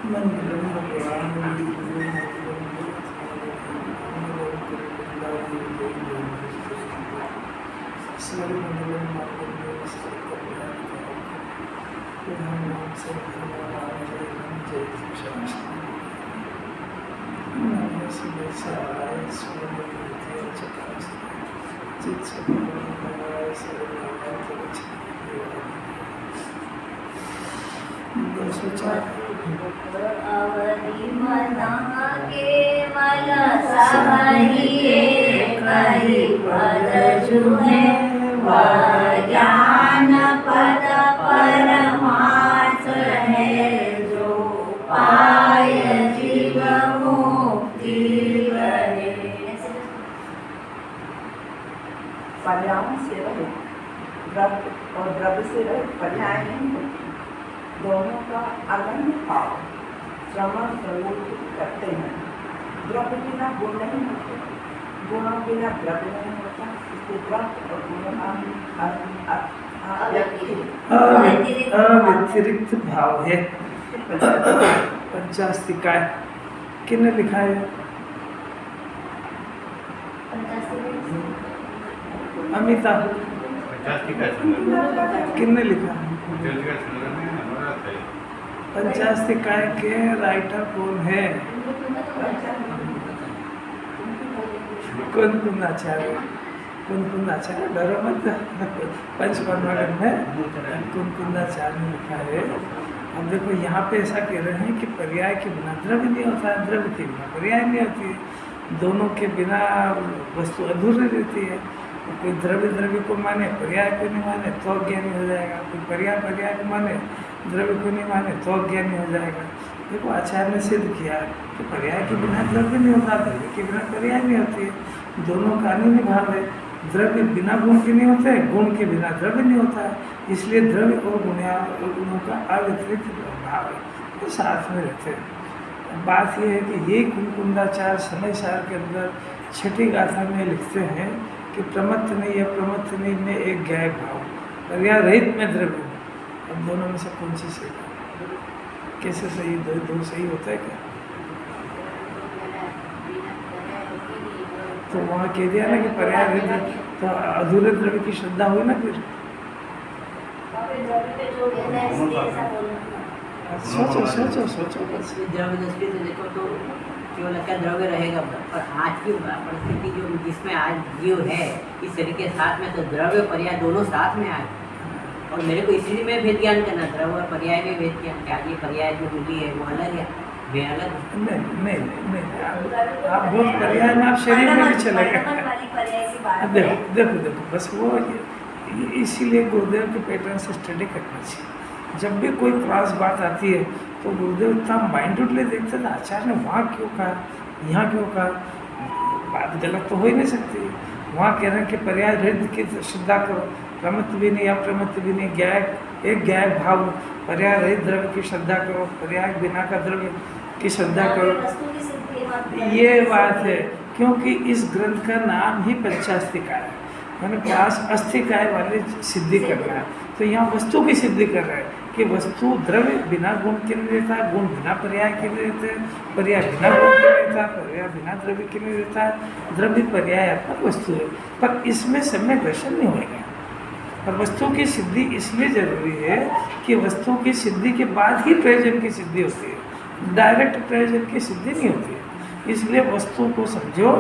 मंगलम भगवान मंगलम मंगलम अवधि मना केवल सहहिए कही पद जुहे ज्ञान पद परमार्थ है जो पाय जीव मुक्ति करे। पर्यायों से रहित द्रव्य और द्रव्य से रहित पर्याय नहीं होती। दोनों का अनन्य भाव श्रवण प्रवृत्ति करते हैं। द्रव्य बिना गुण नहीं होते, गुणों बिना द्रव्य नहीं होता। इसलिए द्रव्य और गुणों का अव्यतिरिक्त भाव है। पंचास्तिकाय किसने लिखा है? अमिता किसने लिखा? पंचास्तिकाय के राइटर कौन है? कौन आचार्य? कौन आचार्य? डरो मत, पंचपरमागम में कौन आचार्य ने लिखा है। अब देखो यहाँ पे ऐसा कह रहे हैं कि पर्याय के बिना द्रव्य नहीं होता है, द्रव्य के बिना पर्याय नहीं होती है, दोनों के बिना वस्तु अधूरी रहती है। कोई द्रव्य को माने, पर्याय को नहीं माने तो अज्ञानी हो जाएगा। कोई पर्याय को माने, द्रव्य को नहीं माने तो अज्ञानी हो जाएगा। देखो आचार्य ने सिद्ध किया कि पर्याय के बिना द्रव्य नहीं होता, द्रव्य के बिना पर्याय नहीं होती है। दोनों का अनन्य भाव है। द्रव्य बिना गुण के नहीं होते, गुण के बिना द्रव्य नहीं होता है। इसलिए द्रव्य और गुणों का अव्यतिरिक्त भाव है, तो साथ में रहते हैं। बात यह है कि ये कुंकुंदाचार्य समय सार के अंदर छठी गाथा में लिखते हैं कि प्रमत्त नहीं या प्रमत्त नहीं में एक ज्ञाय भाव, पर्याय रहित में द्रव्य। अब दोनों में से कौन सी सही? कैसे सही? दो सही होता है क्या? तो वहाँ कह दिया ना कि पर्याय रहित, तो अधूरे द्रव्य की श्रद्धा हुई ना फिर। सोचो बस। द्रव्य दृष्टि से देखो तो केवल क्या द्रव्य रहेगा, पर आज की परिस्थिति जो जिसमें आज जीव है इस शरीर के साथ में, तो द्रव्य पर्याय दोनों साथ में आए। और मेरे को इसीलिए में भेद ज्ञान करना, द्रव्य और पर्याय में भेद ज्ञान क्या, ये पर्याय जो मिली है वो अलग है, वे अलग। नहीं, आप बहुत पर्याय में आप शरीर में भी चले गए। देखो बस वो इसीलिए गुरुदेव के पैटर्न से स्टडी करना चाहिए। जब भी कोई क्रॉस बात आती है तो गुरुदेव इतना माइंडली देखते हैं, आचार्य ने वहाँ क्यों कहा, यहाँ क्यों कहा। बात गलत तो हो ही नहीं सकती। वहाँ कह रहे हैं कि पर्याय रहित की श्रद्धा करो, प्रमत्त भी नहीं अप्रमत्त भी नहीं, एक ज्ञाय भाव, पर्याय रहित द्रव्य की श्रद्धा करो, पर्याय बिना का द्रव्य की श्रद्धा करो। ये बात है, क्योंकि इस ग्रंथ का नाम ही पंचास्तिकाय है, मैंने पास अस्थिकाय वाले सिद्धि करना है। तो यहाँ वस्तु की सिद्धि कर रहा है कि वस्तु द्रव्य बिना गुण के नहीं रहता, गुण बिना पर्याय के नहीं रहते, पर्याय बिना गुण के नहीं रहता, पर्याय बिना द्रव्य के नहीं रहता, द्रव्य पर्यायात्मक वस्तु है। पर इसमें सम्यक दर्शन नहीं होगा। पर वस्तु की सिद्धि इसलिए जरूरी है कि वस्तु की सिद्धि के बाद ही प्रयोजन की सिद्धि होती है, डायरेक्ट प्रयोजन की सिद्धि नहीं होती है। इसलिए वस्तु को समझो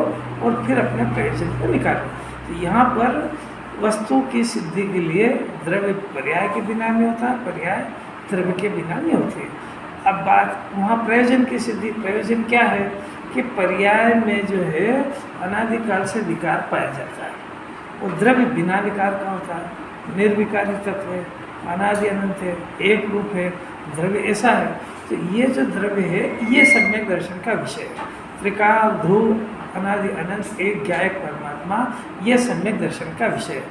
और फिर अपने प्रयोजन को निकालो। तो यहाँ पर वस्तु की सिद्धि के लिए द्रव्य पर्याय के बिना नहीं होता, पर्याय द्रव्य के बिना नहीं होती। अब बात वहाँ प्रयोजन की सिद्धि, प्रयोजन क्या है कि पर्याय में जो है अनादिकाल से विकार पाया जाता है, और द्रव्य बिना विकार का होता है, निर्विकारी तत्व है, अनादि अनंत है, एक रूप है, द्रव्य ऐसा है। तो ये जो द्रव्य है ये सम्यक दर्शन का विषय है। त्रिकाल ध्रुव अनादि अनंत एक ज्ञायक परमात्मा, यह सम्यक दर्शन का विषय है।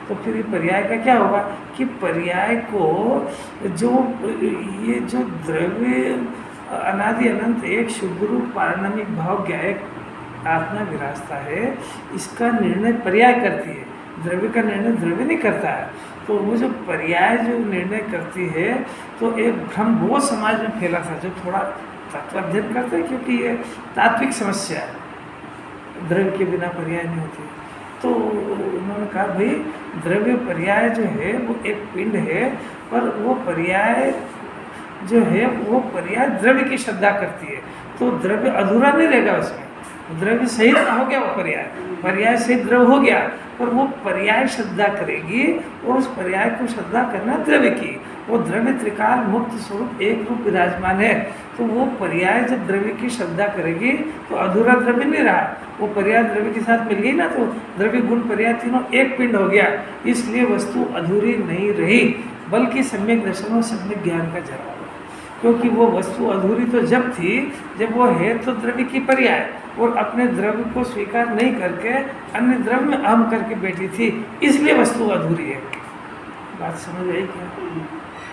तो फिर ये पर्याय का क्या होगा कि पर्याय को जो ये जो द्रव्य अनादि अनंत एक शुद्ध रूप पारणामिक भाव ज्ञायक आत्मा विरासता है, इसका निर्णय पर्याय करती है। द्रव्य का निर्णय द्रव्य नहीं करता है। तो वो जो पर्याय जो निर्णय करती है, तो एक भ्रम वो समाज में फैला था जो थोड़ा तत्व अध्ययन करते हैं, क्योंकि ये तात्विक समस्या है, द्रव्य के बिना पर्याय नहीं होती। तो उन्होंने कहा भाई द्रव्य पर्याय जो है वो एक पिंड है, पर वो पर्याय जो है वो पर्याय द्रव्य की श्रद्धा करती है, तो द्रव्य अधूरा नहीं रहेगा उसमें, द्रव्य सहित हो गया वो पर्याय सहित द्रव्य हो गया, पर वो पर्याय श्रद्धा करेगी और उस पर्याय को श्रद्धा करना द्रव्य की। वो द्रव्य त्रिकाल मुक्त स्वरूप एक रूप विराजमान है, तो वो पर्याय जब द्रव्य की श्रद्धा करेगी तो अधूरा द्रव्य नहीं रहा, वो पर्याय द्रव्य के साथ मिल गई ना, तो द्रव्य गुण पर्याय तीनों एक पिंड हो गया। इसलिए वस्तु अधूरी नहीं रही, बल्कि सम्यक दर्शन और सम्यक ज्ञान का जन्म हुआ। क्योंकि वो वस्तु अधूरी तो जब थी जब वो है तो द्रव्य की पर्याय, और अपने द्रव्य को स्वीकार नहीं करके अन्य द्रव्य में अहम करके बैठी थी, इसलिए वस्तु अधूरी है। बात समझ आई क्या?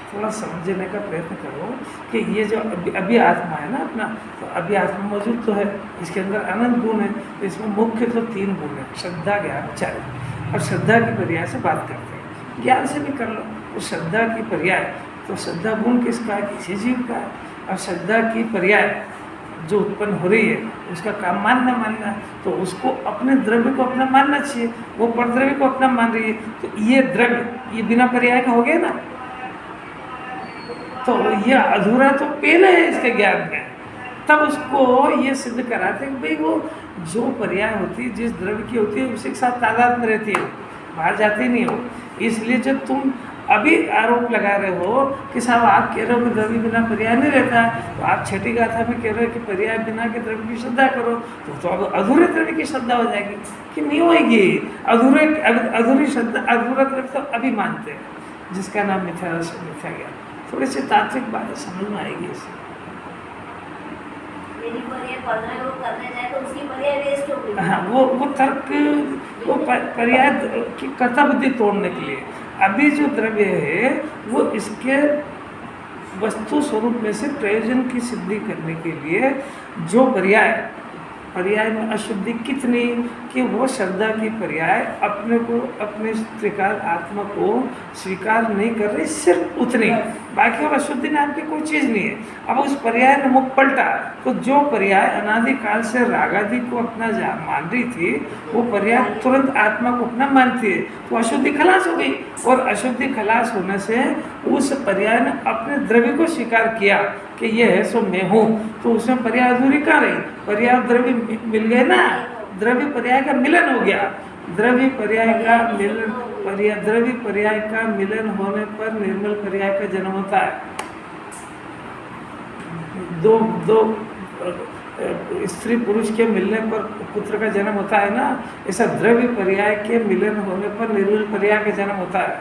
थोड़ा समझने का प्रयत्न करो कि ये जो अभी आत्मा है ना अपना, तो अभी आत्मा मौजूद तो है, इसके अंदर अनंत गुण है, तो इसमें मुख्य तो 3 गुण है, श्रद्धा ज्ञान चार। और श्रद्धा की पर्याय से बात करते हैं, ज्ञान से भी कर लो। तो श्रद्धा की पर्याय, तो श्रद्धा गुण किसका है? किसी जीव का है। और श्रद्धा की पर्याय जो उत्पन्न हो रही है उसका काम मानना, तो उसको अपने द्रव्य को अपना मानना चाहिए, वो परद्रव्य को अपना मान रही है, तो ये द्रव्य ये बिना पर्याय का हो गया ना, तो ये अधूरा तो पहले है इसके ज्ञान में। तब उसको ये सिद्ध कराते हैं कि भाई वो जो पर्याय होती है जिस द्रव्य की होती है उसी के साथ तादाद में रहती है, बाहर जाती नहीं हो। इसलिए जब तुम अभी आरोप लगा रहे हो कि साहब आप कह रहे हो कि द्रव्य बिना पर्याय नहीं रहता, तो आप छठी गाथा में कह रहे हो कि पर्याय बिना के द्रव्य की श्रद्धा करो, तो अब अधूरे द्रव्य की श्रद्धा हो जाएगी कि नहीं होगी। अधूरी श्रद्धा, अधूरा द्रव्य तो अभी मानते हैं, जिसका नाम मिथ्या ज्ञान। थोड़ी सी तात्विक बातें समझ में आएगी इससे। यदि पर्याय पढ़ने वो करने जाए तो उसकी पर्याय वेस्ट हो गई। हाँ, वो तर्क वो पर्याय की कर्ता बुद्धि तोड़ने के लिए। अभी जो द्रव्य है वो इसके वस्तु स्वरूप में से प्रयोजन की सिद्धि करने के लिए जो पर्याय में अशुद्धि कितनी कि वो श्रद्धा की पर्याय अपने को, अपने त्रिकाल आत्मा को स्वीकार नहीं कर रही, सिर्फ उतनी, बाकी और अशुद्धि नाम की कोई चीज़ नहीं है। अब उस पर्याय ने मुख पलटा, तो जो पर्याय अनादिकाल से रागादि को अपना मान रही थी वो पर्याय तुरंत आत्मा को अपना मानती है, तो अशुद्धि खलास हो गई। और अशुद्धि खलास होने से उस पर्याय ने अपने द्रव्य को स्वीकार किया कि ये है सो मैं हूँ, तो उसमें पर्याय अधूरी कहाँ रही? पर्याय द्रव्य मिल गए ना, द्रव्य पर्याय का मिलन हो गया। द्रव्य पर्याय का मिलन होने पर निर्मल पर्याय का जन्म होता है। दो स्त्री पुरुष के मिलने पर पुत्र का जन्म होता है ना, ऐसा द्रव्य पर्याय के मिलन होने पर निर्मल पर्याय का जन्म होता है।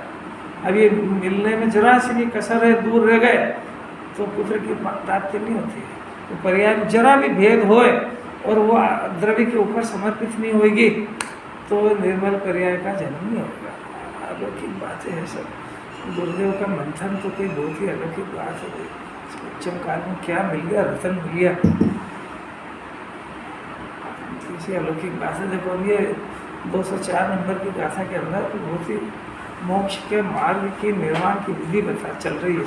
अब ये मिलने में जरा सी भी कसर है, दूर रह गए तो पुत्र की प्राप्ति नहीं होती है। तो पर्याय में जरा भी भेद होए और वो द्रव्य के ऊपर समर्पित नहीं होगी तो निर्मल पर्याय का जन्म नहीं होगा। अलौकिक बातें हैं सब। गुरुदेव का मंथन तो कोई बहुत ही अलौकिक बात है। उच्चम काल में क्या मिल गया? रतन मिल गया। किसी अलौकिक बात है। देखो ये 204 नंबर की गाथा के अंदर तो बहुत ही मोक्ष के मार्ग की निर्माण की विधि बता चल रही है।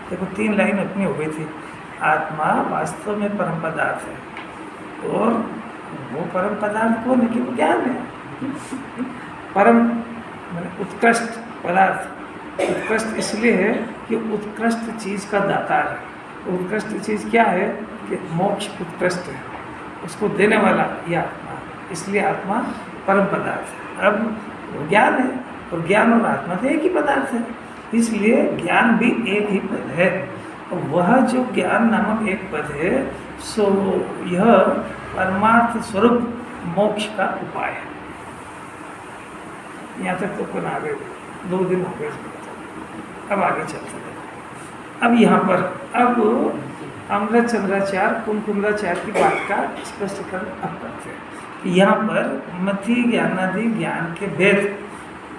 देखो 3 लाइन अपनी हो गई थी। आत्मा वास्तव में परम पदार्थ है और वो परम पदार्थ को नहीं कि ज्ञान है। परम माने उत्कृष्ट पदार्थ। उत्कृष्ट इसलिए है कि उत्कृष्ट चीज़ का दाता है। उत्कृष्ट चीज़ क्या है कि मोक्ष उत्कृष्ट है, उसको देने वाला ये आत्मा है। इसलिए आत्मा परम पदार्थ है। अब ज्ञान है और ज्ञान और आत्मा तो एक ही पदार्थ है, इसलिए ज्ञान भी एक ही पद है। और वह जो ज्ञान नामक एक पद है सो यह परमार्थ स्वरूप मोक्ष का उपाय है। यहाँ तक तो अपन आ गए, 2 दिन हो गए। अब आगे चलते हैं। अब यहाँ पर अब अमृत चंद्राचार्य कुमकुंदाचार्य की बात का स्पष्टीकरण अब करते हैं। यहाँ पर मति ज्ञानादि ज्ञान के भेद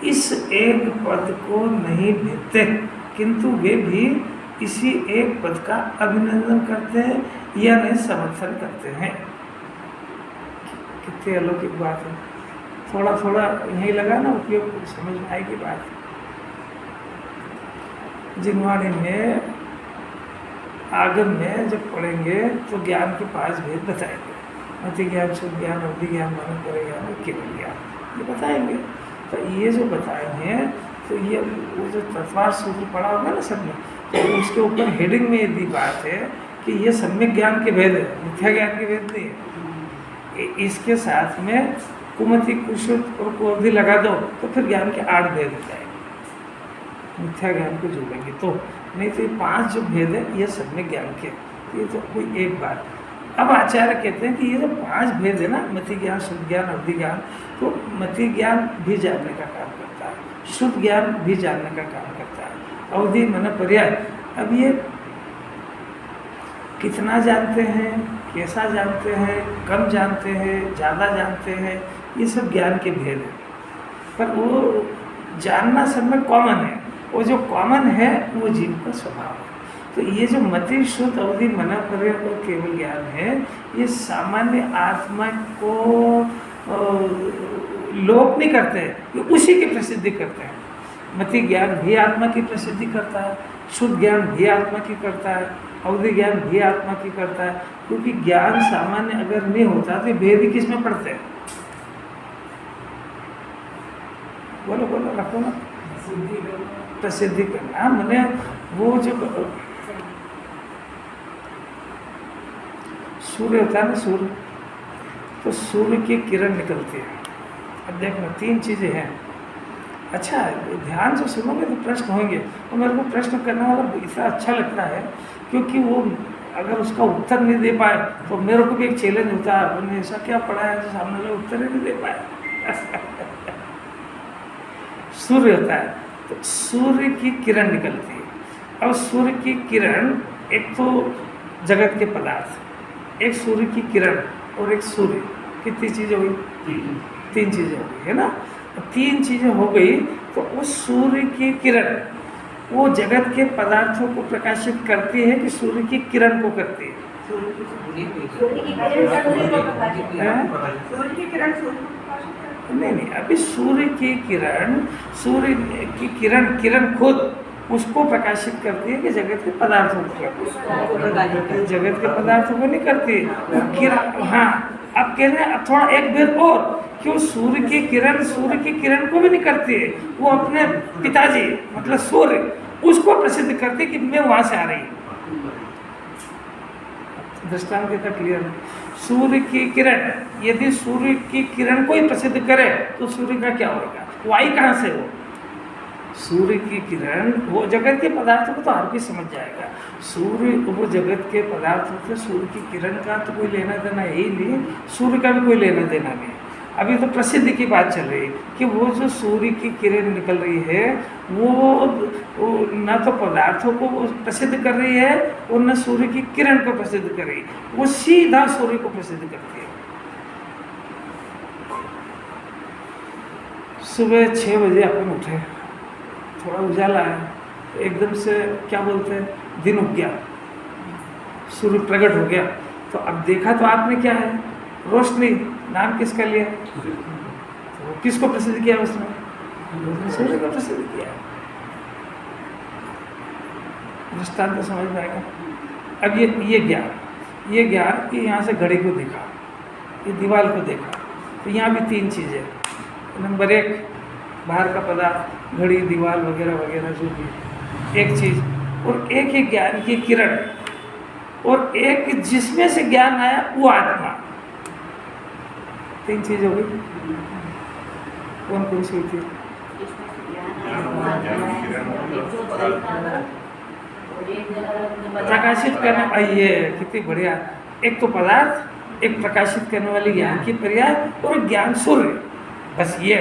इस एक पद को नहीं भेदते, किंतु वे भी इसी एक पद का अभिनंदन करते हैं या नहीं समर्थन करते हैं। कितनी अलौकिक बात है। थोड़ा थोड़ा यहीं लगा ना उपयोग समझ में आएगी बात। जिनवाणी में आगम में जब पढ़ेंगे तो ज्ञान के 5 भेद बताएंगे। मति ज्ञान, शुद्ध ज्ञान, अवधि ज्ञान, मन पर ज्ञान और केवल ज्ञान, ये बताएंगे। तो ये जो बताएंगे तो ये वो जो तत्वार सूत्र पढ़ा होगा ना सब में, तो उसके ऊपर हेडिंग में यदि बात है कि ये सम्यक ज्ञान के भेद है, मिथ्या ज्ञान के भेद नहीं है। इसके साथ में कुमति, कुशुद्ध और अवधि लगा दो तो फिर ज्ञान के 8 भेद हो जाएंगे, मिथ्या ज्ञान को जोड़ेंगे तो। नहीं तो ये 5 जो भेद है ये सम्यक ज्ञान के, ये तो कोई एक बात। अब आचार्य कहते हैं कि ये जो 5 भेद है ना, मति ज्ञान, शुद्ध ज्ञान, अवधि ज्ञान, तो मति ज्ञान भी जानने का काम करता है, शुद्ध ज्ञान भी जानने का काम करता है, अवधि मन पर्याय। अब ये कितना जानते हैं, कैसा जानते हैं, कम जानते हैं, ज़्यादा जानते हैं, ये सब ज्ञान के भेद हैं। पर वो जानना सब में कॉमन है, वो जो कॉमन है वो जीव का स्वभाव है। तो ये जो मति, शुद्ध, अवधि, मन पर्याय और केवल ज्ञान है, ये सामान्य आत्मा को लोप नहीं करते, ये उसी की प्रसिद्धि करते हैं। मति ज्ञान भी आत्मा की प्रसिद्धि करता है, शुद्ध ज्ञान भी आत्मा की करता है, अवधि ज्ञान भी आत्मा की करता है। क्योंकि ज्ञान सामान्य अगर नहीं होता तो भेद ही किस में पड़ते हैं? बोलो बोलो, रखो ना, प्रसिद्धि करना। मैंने वो जो सूर्य होता है ना, सूर्य, तो सूर्य की किरण निकलती है। अब देखना 3 चीज़ें हैं। अच्छा, ध्यान से सुनोगे तो प्रश्न होंगे, और मेरे को प्रश्न करने वाला इतना अच्छा लगता है क्योंकि वो अगर उसका उत्तर नहीं दे पाए तो मेरे को भी एक चैलेंज होता है, उन्होंने ऐसा क्या पढ़ा है जो सामने वाला उत्तर ही नहीं दे पाए। सूर्य होता है तो सूर्य की किरण निकलती है। अब सूर्य की किरण, एक तो जगत के पदार्थ, एक सूर्य की किरण और एक सूर्य, कितनी चीज़ें हुई? 3 चीज़ें हो गई है ना। 3 चीज़ें हो गई तो उस सूर्य की किरण वो जगत के पदार्थों को प्रकाशित करती है कि सूर्य की किरण को करती है? सूर्य की किरण सूर्य को प्रकाशित करती है। सूर्य की किरण सूर्य को प्रकाशित करती है। नहीं, अभी सूर्य की किरण, किरण खुद उसको प्रकाशित करती है कि जगत के पदार्थों को करती है? जगत के पदार्थों को नहीं करती किरण। हाँ, अब कह रहे हैं अब थोड़ा एक भेद और, क्यों सूर्य की किरण को भी नहीं करती है, वो अपने पिताजी मतलब सूर्य उसको प्रसिद्ध करती है कि मैं वहां से आ रही हूँ। दृष्टांत कितना क्लियर है? सूर्य की किरण, यदि सूर्य की किरण को ही प्रसिद्ध करे तो सूर्य का क्या होगा? वो आई कहाँ से? वो सूर्य की किरण वो जगत के पदार्थों को तो हर कोई समझ जाएगा। सूर्य वो जगत के पदार्थों से सूर्य की किरण का तो कोई लेना देना है ही नहीं, सूर्य का भी कोई लेना देना नहीं। अभी तो प्रसिद्धि की बात चल रही है कि वो जो सूर्य की किरण निकल रही है वो न तो पदार्थों को प्रसिद्ध कर रही है और न सूर्य की किरण को प्रसिद्ध कर रही है, वो सीधा सूर्य को प्रसिद्ध करती है। सुबह 6 बजे अपन उठे, थोड़ा उजाला है, तो एकदम से क्या बोलते हैं, दिन उग गया, सूर्य प्रकट हो गया। तो अब देखा तो आपने क्या है? रोशनी। नाम किसका लिया? तो किसको प्रसिद्ध किया उसने? सूर्य को प्रसिद्ध किया। दृष्टांत तो समझ में आएगा। अब ये ज्ञान कि यहाँ से घड़ी को देखा, ये दीवार को देखा, तो यहाँ भी 3 चीज़ें। नंबर 1 बाहर का पदार्थ, घड़ी, दीवार वगैरह वगैरह जो भी एक चीज़, और एक ज्ञान की किरण, और एक जिसमें से ज्ञान आया वो आत्मा। 3 चीज़ हो गई। कौन कौन सी होती है? प्रकाशित करने, ये कितनी बढ़िया। एक तो पदार्थ, एक प्रकाशित करने वाली ज्ञान की पर्याय, और ज्ञान सूर्य, बस ये।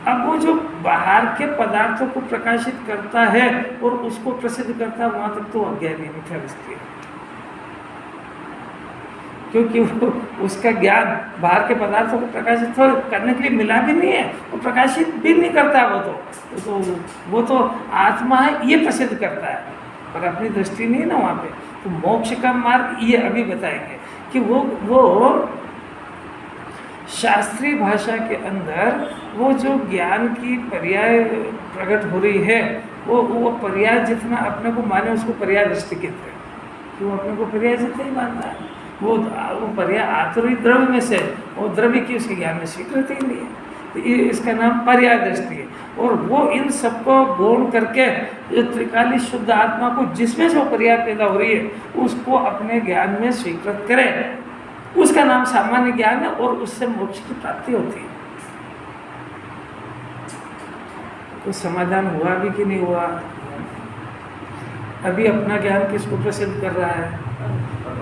अब वो जो बाहर के पदार्थों को प्रकाशित करता है और उसको प्रसिद्ध करता है, वहाँ तक तो अज्ञानी मिथ्या दृष्टि है, क्योंकि वो उसका ज्ञान बाहर के पदार्थों को प्रकाशित करने के लिए मिला भी नहीं है, वो प्रकाशित भी नहीं करता। वो तो आत्मा है, ये प्रसिद्ध करता है, पर अपनी दृष्टि नहीं है ना वहाँ पे। तो मोक्ष का मार्ग ये अभी बताएंगे कि वो शास्त्रीय भाषा के अंदर वो जो ज्ञान की पर्याय प्रकट हो रही है, वो पर्याय जितना अपने को माने उसको पर्याय दृष्टि कहते हैं, कि वो अपने को पर्याय जितना ही मानता है, वो पर्याय आतुरी द्रव्य में से, वो द्रव्य की उसके ज्ञान में स्वीकृति ही नहीं है, तो ये इसका नाम पर्याय दृष्टि है। और वो इन सबको गौण करके जो त्रिकाली शुद्ध आत्मा को जिसमें से वो पर्याय पैदा हो रही है उसको अपने ज्ञान में स्वीकृत करे, उसका नाम सामान्य ज्ञान है और उससे मोक्ष की प्राप्ति होती है। तो समाधान हुआ भी कि नहीं हुआ? अभी अपना ज्ञान किसको प्रसिद्ध कर रहा है?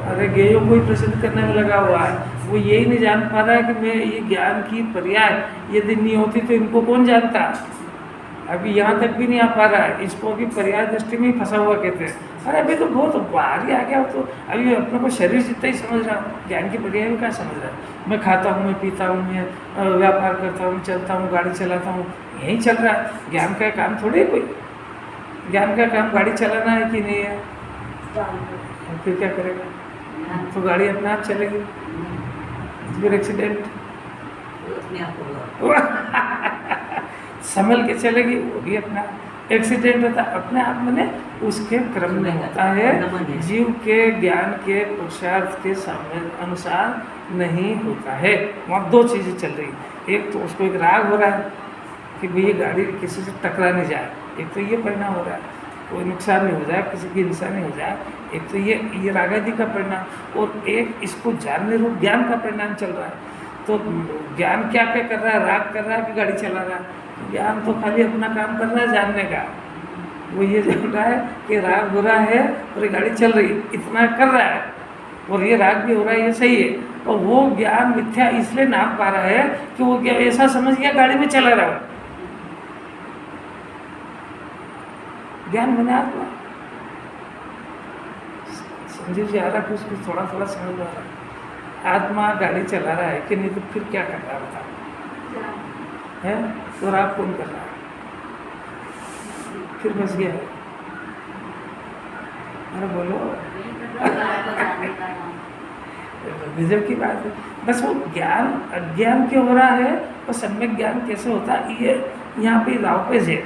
अरे गेयों को ही प्रसिद्ध करने में लगा हुआ है। वो यही नहीं जान पा रहा है कि मैं ये ज्ञान की पर्याय यदि नहीं होती तो इनको कौन जानता। अभी यहाँ तक भी नहीं आ पा रहा है, इसको अभी पर्याय दृष्टि में ही फंसा हुआ कहते हैं। अरे अभी तो बहुत बाहर ही आ गया, तो अभी अपने को शरीर जितना ही समझ रहा हूँ, ज्ञान की पर्याय में क्या समझ रहा है। मैं खाता हूँ, मैं पीता हूँ, मैं व्यापार करता हूँ, चलता हूँ, गाड़ी चलाता हूँ, यही चल रहा है। ज्ञान का काम थोड़ी है कोई। ज्ञान का काम गाड़ी चलाना है कि नहीं है? फिर क्या करेगा? तो गाड़ी अपने आप चलेगी, फिर एक्सीडेंट अपने आप होगा। संभल के चलेगी, वो भी अपना एक्सीडेंट होता है। अपने आप में उसके क्रम में होता है, जीव के ज्ञान के पुरुषार्थ के अनुसार नहीं होता है। वहाँ दो चीज़ें चल रही, एक तो उसको एक राग हो रहा है कि भाई ये गाड़ी किसी से टकरा नहीं जाए, एक तो ये परिणाम हो रहा है कोई नुकसान नहीं हो जाए, किसी की हिंसा नहीं हो जाए, एक तो ये रागादि का परिणाम, और एक इसको जानने रूप ज्ञान का परिणाम चल रहा है। तो ज्ञान क्या क्या कर रहा है? राग कर रहा है कि गाड़ी चला रहा है? ज्ञान तो खाली अपना काम कर रहा है जानने का। वो ये जान रहा है कि राग हो रहा है और ये गाड़ी चल रही है, इतना कर रहा है, और ये राग भी हो रहा है, ये सही है। और वो ज्ञान मिथ्या इसलिए नाम पा रहा है कि वो क्या ऐसा समझ गया गाड़ी में चला रहा है। ज्ञान मैंने आत्मा समझ जा रहा है, उसको थोड़ा थोड़ा समझ आ रहा है। आत्मा गाड़ी चला रहा है कि नहीं, तो फिर क्या कर रहा है है? तो राग कौन कर रहा है? फिर बस गया है। अरे बोलो, गजब की बात है। बस वो ज्ञान अज्ञान क्यों हो रहा है और सम्यक ज्ञान कैसे होता है, ये यहाँ पे दावपेच है।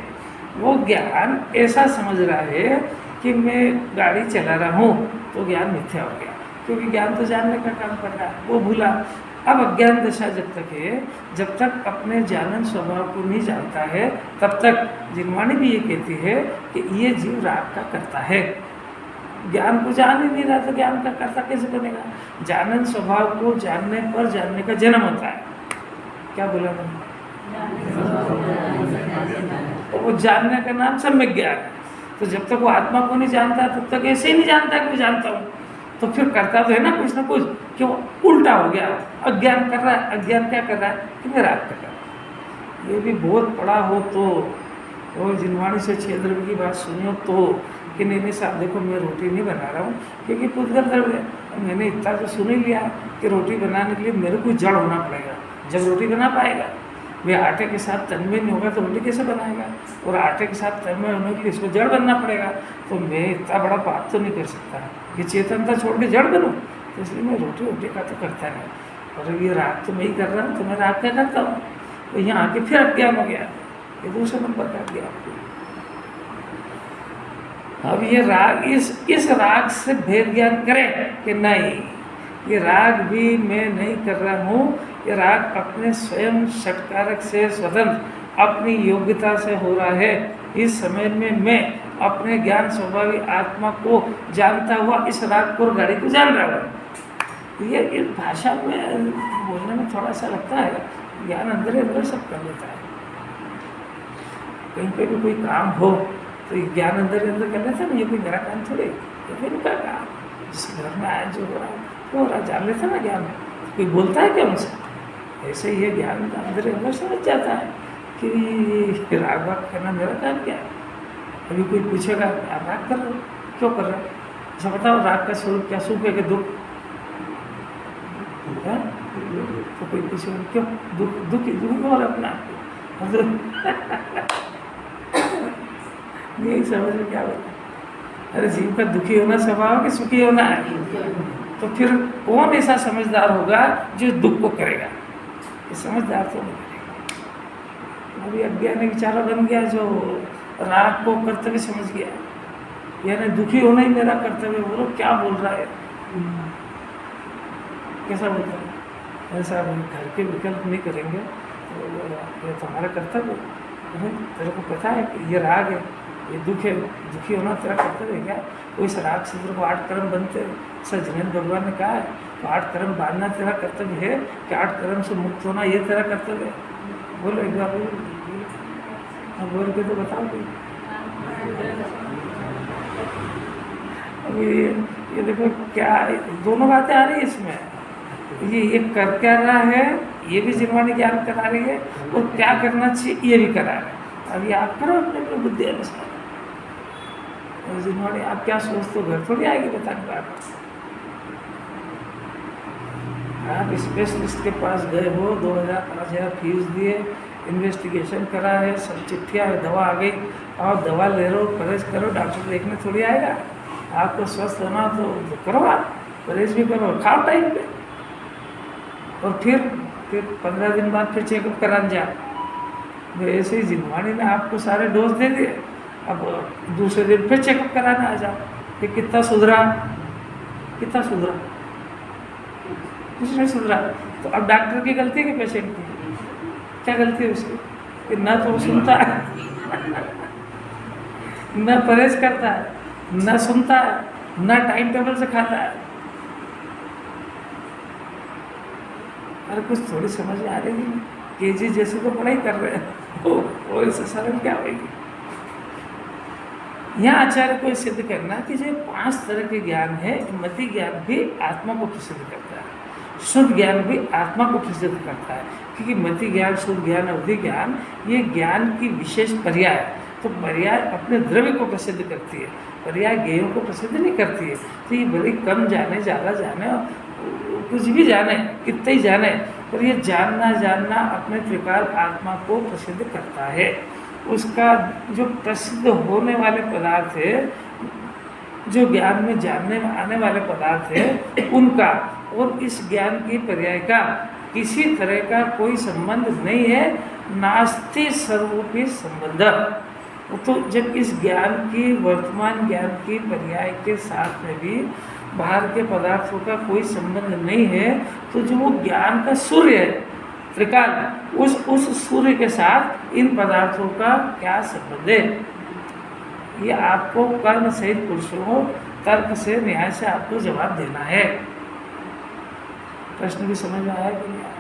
वो ज्ञान ऐसा समझ रहा है कि मैं गाड़ी चला रहा हूँ, तो ज्ञान मिथ्या हो गया, क्योंकि ज्ञान तो जानने का काम कर रहा है, वो भूला। अब अज्ञान दशा जब तक है, जब तक अपने जानन स्वभाव को नहीं जानता है, तब तक जिनवाणी भी ये कहती है कि ये जीव राग का करता है। ज्ञान को जान ही नहीं रहा तो ज्ञान का कर्ता कैसे बनेगा? जानन स्वभाव को जानने पर जानने का जन्म होता है। क्या बोला मैंने? और वो जानने का नाम सम्यक ज्ञान है। तो जब तक वो आत्मा को नहीं जानता तब तक ऐसे ही नहीं जानता कि मैं जानता हूँ, तो फिर करता तो है ना कुछ कि वो उल्टा हो गया, अज्ञान कर रहा है। अज्ञान क्या कर रहा है कि मैं राग कर रहा हूँ। ये भी बहुत पड़ा हो तो, और जिनवाणी से 6 द्रव्य की बात सुनियो तो, कि नहीं साहब देखो मैं रोटी नहीं बना रहा हूँ क्योंकि पुद्गल द्रव्य है। मैंने इतना तो सुन ही लिया कि रोटी बनाने के लिए मेरे को जड़ होना पड़ेगा, जब रोटी बना पाएगा। वे आटे के साथ तन्मय नहीं होगा तो रोटी कैसे बनाएगा, और आटे के साथ तन्मय होने के लिए इसको जड़ बनना पड़ेगा। तो मैं इतना बड़ा पाप तो नहीं कर सकता कि चेतनता छोड़ के जड़ बनूँ, तो इसलिए मैं रोटी का तो करता नहीं। और ये राग तो मैं ही कर रहा हूँ, तो मैं राग क्या करता हूँ, तो यहाँ आके फिर अज्ञान हो गया। ये दूसरे नंबर का अज्ञान। अब ये राग इस राग से भेद ज्ञान करें कि नहीं, ये राग भी मैं नहीं कर रहा हूँ, ये राग अपने स्वयं षटकारक से स्वतंत्र अपनी योग्यता से हो रहा है। इस समय में मैं अपने ज्ञान स्वभावी आत्मा को जानता हुआ इस राग को गाड़ी को जान रहा हूँ। ये इस भाषा में बोलने में थोड़ा सा लगता है, ज्ञान अंदर अंदर सब कर लेता है। कहीं पे भी कोई काम हो तो ज्ञान अंदर कर लेता है ना, ये कोई मेरा काम थोड़े, ये कोई उनका काम। जिस घर में आया जो हो रहा है वो हो रहा, जान लेता ना ज्ञान। कोई बोलता है क्या उनसे? ऐसे ही ये ज्ञान अंदर समझ जाता है कि राग बाग करना मेरा काम क्या है। अभी कोई पूछेगा आप राग कर रहे हो, क्यों कर रहे हो? अच्छा बताओ राग का स्वरूप क्या? सुख है कि दुख है? तो कोई पूछेगा क्यों दुखी और अपना यही समझ में क्या होता है? अरे जीव का दुखी होना स्वभाव कि सुखी होना है? तो फिर कौन ऐसा समझदार होगा जो दुख को करेगा? ये समझदार तो नहीं करेगा। अभी अज्ञानी बेचारा बन गया जो राग को कर्तव्य समझ गया, यानी दुखी होना ही मेरा कर्तव्य। बोलो क्या बोल रहा है, कैसा बोलता है? ऐसा घर के विकल्प नहीं करेंगे तो ये तुम्हारा कर्तव्य है। तेरे को पता है कि ये राग है, ये दुख है, दुखी होना तेरा कर्तव्य है क्या? कोई इस राग से तेरे को 8 कर्म बनते हैं, ऐसा जिनेन्द्र भगवान ने कहा है। तो 8 कर्म बांधना तेरा कर्तव्य है कि 8 कर्म से मुक्त होना ये तेरा कर्तव्य है? बोलो एक बार बोलो, अब बोल के तो बताओ कोई। अभी ये देखो क्या दोनों बातें आ रही है इसमें। ये कर क्या रहा है, ये भी जिनवाणी ज्ञान करा रही है, और क्या करना चाहिए ये भी करा रहा है। अभी आप करो अपने अपने बुद्धि अनुसार। जिनवाणी आप क्या सोचते हो घर थोड़ी आएगी बताने का। आप स्पेशलिस्ट के पास गए हो, 2000-5000 फीस दिए, इन्वेस्टिगेशन करा है, सब चिट्ठियाँ दवा आ गई, और दवा ले लो, परहेज करो, डॉक्टर देखने थोड़ी आएगा। आपको स्वस्थ होना तो करो, आप परहेज भी करो, खाओ टाइम पे, और फिर 15 दिन बाद फिर चेकअप कराने जाओ। तो ऐसे ही जिनवाणी ने आपको सारे डोज दे दिए, अब दूसरे दिन फिर चेकअप कराने आ जाओ कि कितना सुधरा, कितना सुधरा, कुछ नहीं सुधरा। तो अब डॉक्टर की गलती है कि पेशेंट की? क्या गलती है उसकी कि ना तो वो सुनता है, न परहेज करता है, न सुनता है, न टाइम टेबल से खाता है। अरे कुछ थोड़ी समझ में आ रही है, केजी जैसे तो पढ़ाई कर रहे हैं, वो इससे सरल क्या होगी? यहाँ आचार्य को सिद्ध करना कि जो 5 तरह के ज्ञान है, मति ज्ञान भी आत्मा को प्रसिद्ध करता है, शुद्ध ज्ञान भी आत्मा को प्रसिद्ध करता है। क्योंकि मति ज्ञान, शुद्ध ज्ञान, अवधि ज्ञान ये ज्ञान की विशेष पर्याय है। तो पर्याय अपने द्रव्य को प्रसिद्ध करती है, पर्याय ज्ञेयों को प्रसिद्ध नहीं करती है। तो ये भले कम जाने, ज़्यादा जाने, कुछ भी जाने, कितने ही जाने, पर ये जानना अपने त्रिकाल आत्मा को प्रसिद्ध करता है। उसका जो प्रसिद्ध होने वाले पदार्थ है, जो ज्ञान में जानने में आने वाले पदार्थ है, उनका और इस ज्ञान की पर्याय का किसी तरह का कोई संबंध नहीं है। नास्ति सर्वोपि संबंध। तो जब इस ज्ञान की, वर्तमान ज्ञान की पर्याय के साथ में भी बाहर के पदार्थों का कोई संबंध नहीं है, तो जो वो ज्ञान का सूर्य है त्रिकाल, उस सूर्य के साथ इन पदार्थों का क्या संबंध है? ये आपको कर्म सहित पुरुषों तर्क से, न्याय से आपको जवाब देना है। प्रश्न भी समझ में आया कि नहीं आया?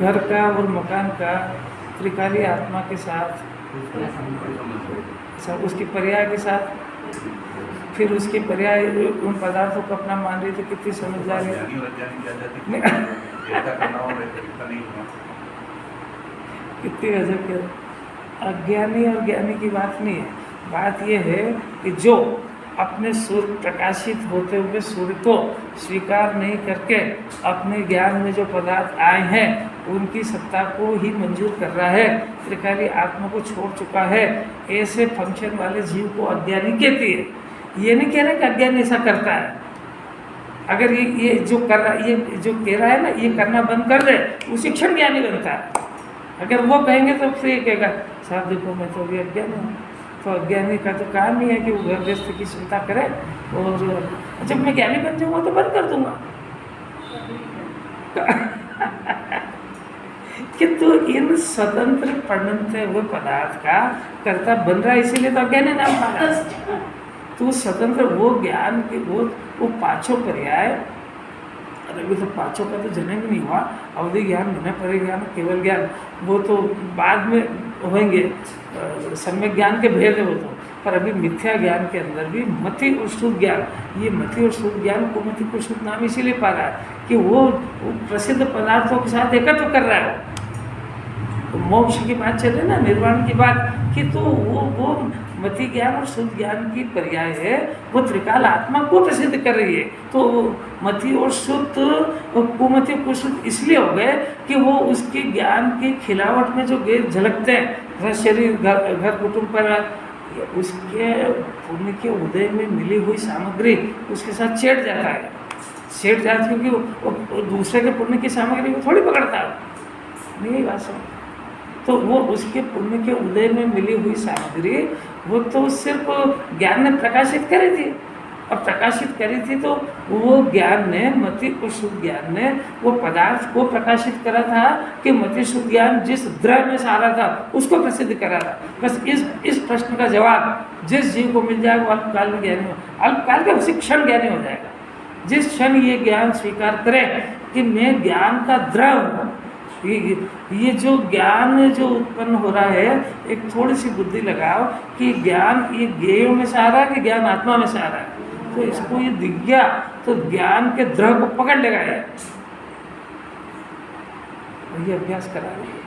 घर का और मकान का त्रिकाली आत्मा के साथ, सब उसकी पर्याय के साथ, फिर उसके पर्याय उन पदार्थों को अपना मान रही, तो कितनी समझदारी है। कितनी गजब के। अज्ञानी और ज्ञानी की बात नहीं है, बात यह है कि जो अपने सूर्य प्रकाशित होते हुए सूर्य को स्वीकार नहीं करके अपने ज्ञान में जो पदार्थ आए हैं उनकी सत्ता को ही मंजूर कर रहा है, त्रिकाली आत्मा को छोड़ चुका है, ऐसे फंक्शन वाले जीव को अज्ञानी कहती है। ये नहीं कह रहे कि अज्ञानी ऐसा करता है। अगर ये जो कर रहा, ये जो कह रहा है ना, ये करना बंद कर दे, उसी क्षण ज्ञानी बनता है। अगर वो कहेंगे तो फिर ये कहेगा साहब देखो मैं तो अभी अज्ञानी हूँ। तो अज्ञानी का तो काम नहीं है कि वो घर गृहस्थ की चिंता करे, और जब मैं ज्ञानी बन जाऊँगा तो बंद कर दूंगा। कि तो इन स्वतंत्र पढ़ते हुए पदार्थ का कर्ता बन रहा है, इसीलिए तो अज्ञानी नाम पाया। तो स्वतंत्र वो ज्ञान के वो पांचों पर्याय, अभी तो पांचों का तो जन्म ही नहीं हुआ। अवधि ज्ञान, विनय परिज्ञान, केवल ज्ञान वो तो बाद में होंगे, सम्यक ज्ञान के भेद है वो तो। पर अभी मिथ्या ज्ञान के अंदर भी मति और शुद्ध ज्ञान, ये मति और शुद्ध ज्ञान को मति को शुद्ध नाम इसीलिए पा रहा है कि वो प्रसिद्ध पदार्थों के साथ एकत्र कर रहा है। तो मोक्ष की बात चले ना, निर्वाण की बात, कि तो वो मति ज्ञान और शुद्ध ज्ञान की पर्याय है, वो त्रिकाल आत्मा को प्रसिद्ध कर रही है। तो मति और शुद्ध और कुमति कुशुद्ध इसलिए हो गए कि वो उसके ज्ञान की खिलावट में जो झलकते हैं, शरीर, घर कुटुंब पर, उसके पुण्य के उदय में मिली हुई सामग्री उसके साथ चेट जाता है। सेठ जात क्योंकि वो दूसरे के पुण्य की सामग्री को थोड़ी पकड़ता है, नहीं बात समझ। तो वो उसके पुण्य के उदय में मिली हुई सामग्री वो तो सिर्फ ज्ञान ने प्रकाशित करी थी, और प्रकाशित करी थी तो वो ज्ञान ने, मति को शुद्ध ज्ञान ने वो पदार्थ को प्रकाशित करा था कि मति शुद्ध ज्ञान जिस द्रव्य में से आ रहा था उसको प्रसिद्ध करा था। बस इस प्रश्न का जवाब जिस जीव को मिल जाएगा वो अल्पकाल में ज्ञानी हो, अल्पकाल के उसी क्षण ज्ञानी हो जाएगा। जिस क्षण ये ज्ञान स्वीकार करे कि मैं ज्ञान का द्रव्य हूँ, ये जो ज्ञान जो उत्पन्न हो रहा है, एक थोड़ी सी बुद्धि लगाओ कि ज्ञान ये ज्ञेयों में से आ रहा है कि ज्ञान आत्मा में से आ रहा है, तो इसको ये दिख गया तो ज्ञान के द्रव्य को पकड़ लेगा ये अभ्यास करा रही है।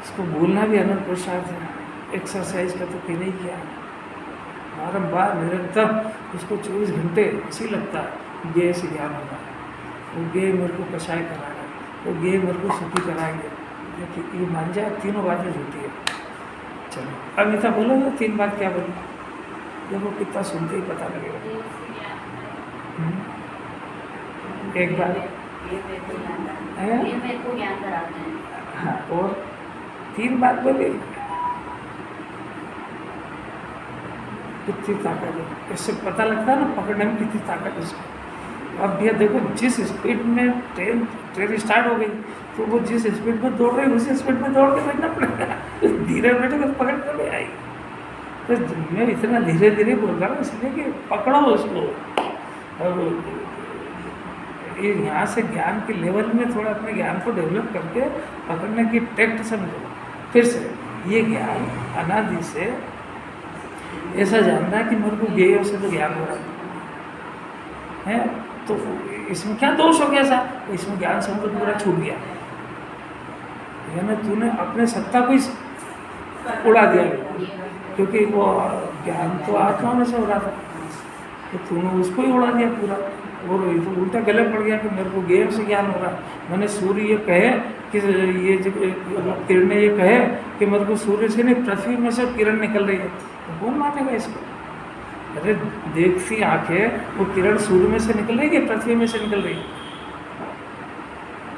इसको बोलना भी अनंत पुरुषार्थ है, एक्सरसाइज का तो कहीं नहीं किया, बारम्बार निरंतर उसको 24 घंटे इसी लगता है ज्ञेय से ज्ञान होगा, वो ज्ञेय मेरे को कषाय कराएगा, वो ज्ञेय मेरे को सुखी कराएंगे। देखिए ये मान जाए तीनों बातें झूठी है। चलो अमिता बोलो ना 3 बात क्या बोली, देखो कितना सुनते ही पता लगेगा। एक बार ये मेरे को ज्ञान कराते हैं। हाँ, और 3 बात बोली, कितनी ताकत है, इससे पता लगता है ना पकड़ने में कितनी ताकत है इसको। अब भैया देखो जिस स्पीड में ट्रेन स्टार्ट हो गई तो वो जिस स्पीड में दौड़ रही उसी स्पीड में दौड़ के बैठना पड़ेगा, धीरे बैठेगा तो पकड़ कर ले आएगी। तो मैं इतना धीरे धीरे बोल रहा हूँ इसलिए कि पकड़ो उसको, और ये यहाँ से ज्ञान के लेवल में थोड़ा अपने ज्ञान को डेवलप करके पकड़ने की टेक्ट समझो। फिर से ये ज्ञान अनादि से ऐसा जानना है कि मेरे को ज्ञेयों से तो ज्ञान हो रहा है, तो इसमें क्या दोष हो गया साहब, इसमें ज्ञान समुद्र पूरा छूट गया, यानी तूने अपने सत्ता को उड़ा दिया, क्योंकि वो ज्ञान तो आत्मा में से हो रहा था, तो तूने उसको ही उड़ा दिया पूरा। और ये तो उल्टा गले पड़ गया कि मेरे को ज्ञेय से ज्ञान हो रहा है। मैंने सूर्य ये कहे कि ये जो किरणें ये कहे कि मेरे को सूर्य से नहीं पृथ्वी में से किरण निकल रही है, तो कौन मानेगा इसको? अरे देखती आंखें वो किरण सूर्य में से निकल रही है कि पृथ्वी में से निकल रही है?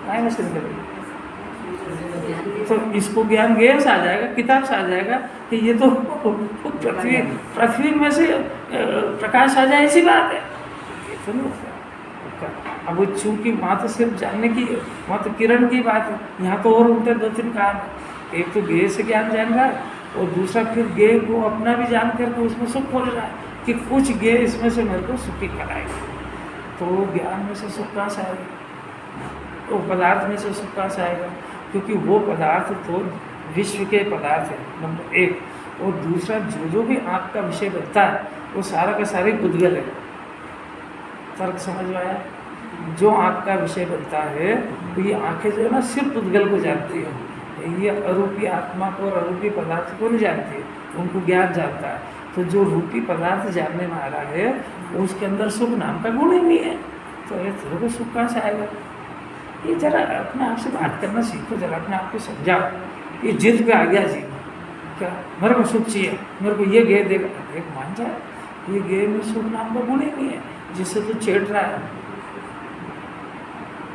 काय में से निकल रही है? तो इसको ज्ञान ज्ञेय से आ जाएगा, किताब से आ जाएगा कि ये तो पृथ्वी में से प्रकाश आ जाए, ऐसी बात है। ये तो नहीं होता। अब वो चूंकि वहाँ तो सिर्फ जानने की, वहाँ तो किरण की बात है, यहाँ तो और उल्टे 2-3 काम है। एक तो ज्ञेय से ज्ञान जान रहा है, और दूसरा फिर ज्ञेय को अपना भी जान करके उसमें सुख खोज रहा है कि कुछ ज्ञेय इसमें से मेरे को सुखी कराएगा। तो ज्ञान में से सुख कहाँ से आएगा? तो पदार्थ में से सुख कहाँ से आएगा? क्योंकि वो पदार्थ तो विश्व के पदार्थ है नंबर 1, और दूसरा जो भी आँख का विषय बनता है वो सारा का सारा पुद्गल है। तर्क समझ में आया? जो आँख का विषय बनता है तो ये आँखें जो है ना सिर्फ पुद्गल को जानती है, ये अरूपी आत्मा को और अरूपी पदार्थ को नहीं जानती है, उनको ज्ञान जानता है। तो जो रूपी पदार्थ जानने में आ रहा है उसके अंदर सुख नाम का गुण ही नहीं है, तो ये तेरे को सुख कहाँ से आएगा? ये जरा अपने आप से बात करना सीखो, जरा अपने आप को समझाओ। ये जिद पे आ गया जी, क्या मेरे को सुख चाहिए, मेरे को ये ज्ञेय देगा, एक मान जाए ये ज्ञेय में सुख नाम का गुण ही नहीं है, जिससे तो छेड़ रहा है।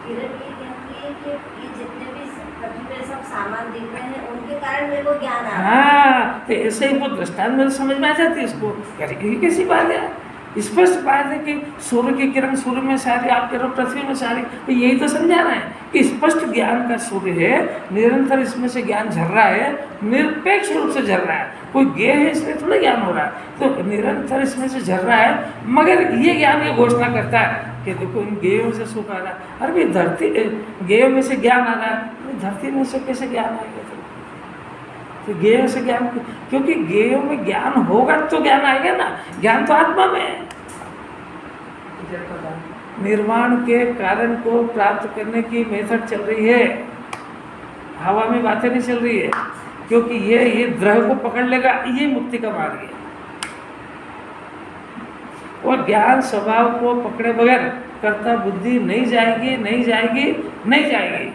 ये जितने भी पृथ्वी पे सब सामान दिख रहे हैं उनके कारण मेरे को ज्ञान आ रहा है। हाँ, तो ऐसे ही वो दृष्टांत में समझ में आ जाती है इसको। ये कैसी बात है? स्पष्ट बात है कि सूर्य की किरण सूर्य में सारी, आप कह रहे हो पृथ्वी में सारी, तो यही तो समझा रहे हैं कि स्पष्ट ज्ञान का सूर्य है, निरंतर इसमें से ज्ञान झर रहा है, निरपेक्ष रूप से झर रहा है। कोई ज्ञेय है इसलिए थोड़ा ज्ञान हो रहा है, तो निरंतर इसमें से झर रहा है। मगर ये ज्ञान ये घोषणा करता है कि देखो इन ज्ञेयों से सुख आ रहा है। अरे भाई धरती, ज्ञेयों में से ज्ञान आ रहा है, धरती में से कैसे ज्ञान आएगा? तो ज्ञेयों से ज्ञान, क्योंकि ज्ञेयों में ज्ञान होगा तो ज्ञान आएगा ना, ज्ञान तो आत्मा में है। निर्वाण के कारण को प्राप्त करने की मेथड चल रही है, हवा में बातें नहीं चल रही है, क्योंकि ये द्रव्य को पकड़ लेगा, ये मुक्ति का मार्ग है। और ज्ञान स्वभाव को पकड़े बगैर कर्ता बुद्धि नहीं जाएगी, नहीं जाएगी, नहीं जाएगी।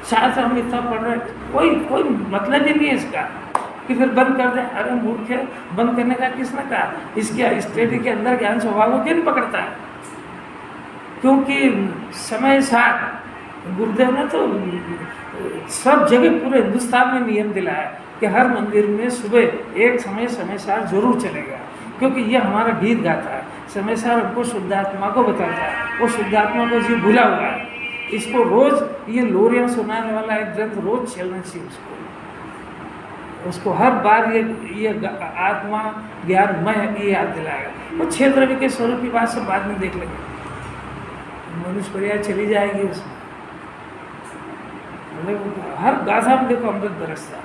शास्त्र हम इतना पढ़ रहे हैं, कोई मतलब ही नहीं है इसका। कि फिर बंद कर दें। अरे मूर्ख है, बंद करने का किसने कहा? इसके स्टडी के अंदर ज्ञान स्वभाव को क्यों नहीं पकड़ता है? क्योंकि समय साथ गुरुदेव ने तो सब जगह पूरे हिंदुस्तान में नियम दिलाया कि हर मंदिर में सुबह एक समय सार जरूर चलेगा, क्योंकि ये हमारा गीत गाता है। समय सार हमको शुद्धात्मा को बताता है, वो शुद्धात्मा को जी भूला हुआ है। इसको रोज ये लोरियां सुनाने वाला एक ग्रंथ रोज चलना चाहिए उसको हर बार ये आत्मा ज्ञानमय ये याद दिलाएगा। वो 6 द्रव्य के स्वरूप की बात सब बाद में देख लेंगे, मनुष्य पर्याय चली जाएगी उसमें। मतलब हर गाथा में देखो अमृत बरसता।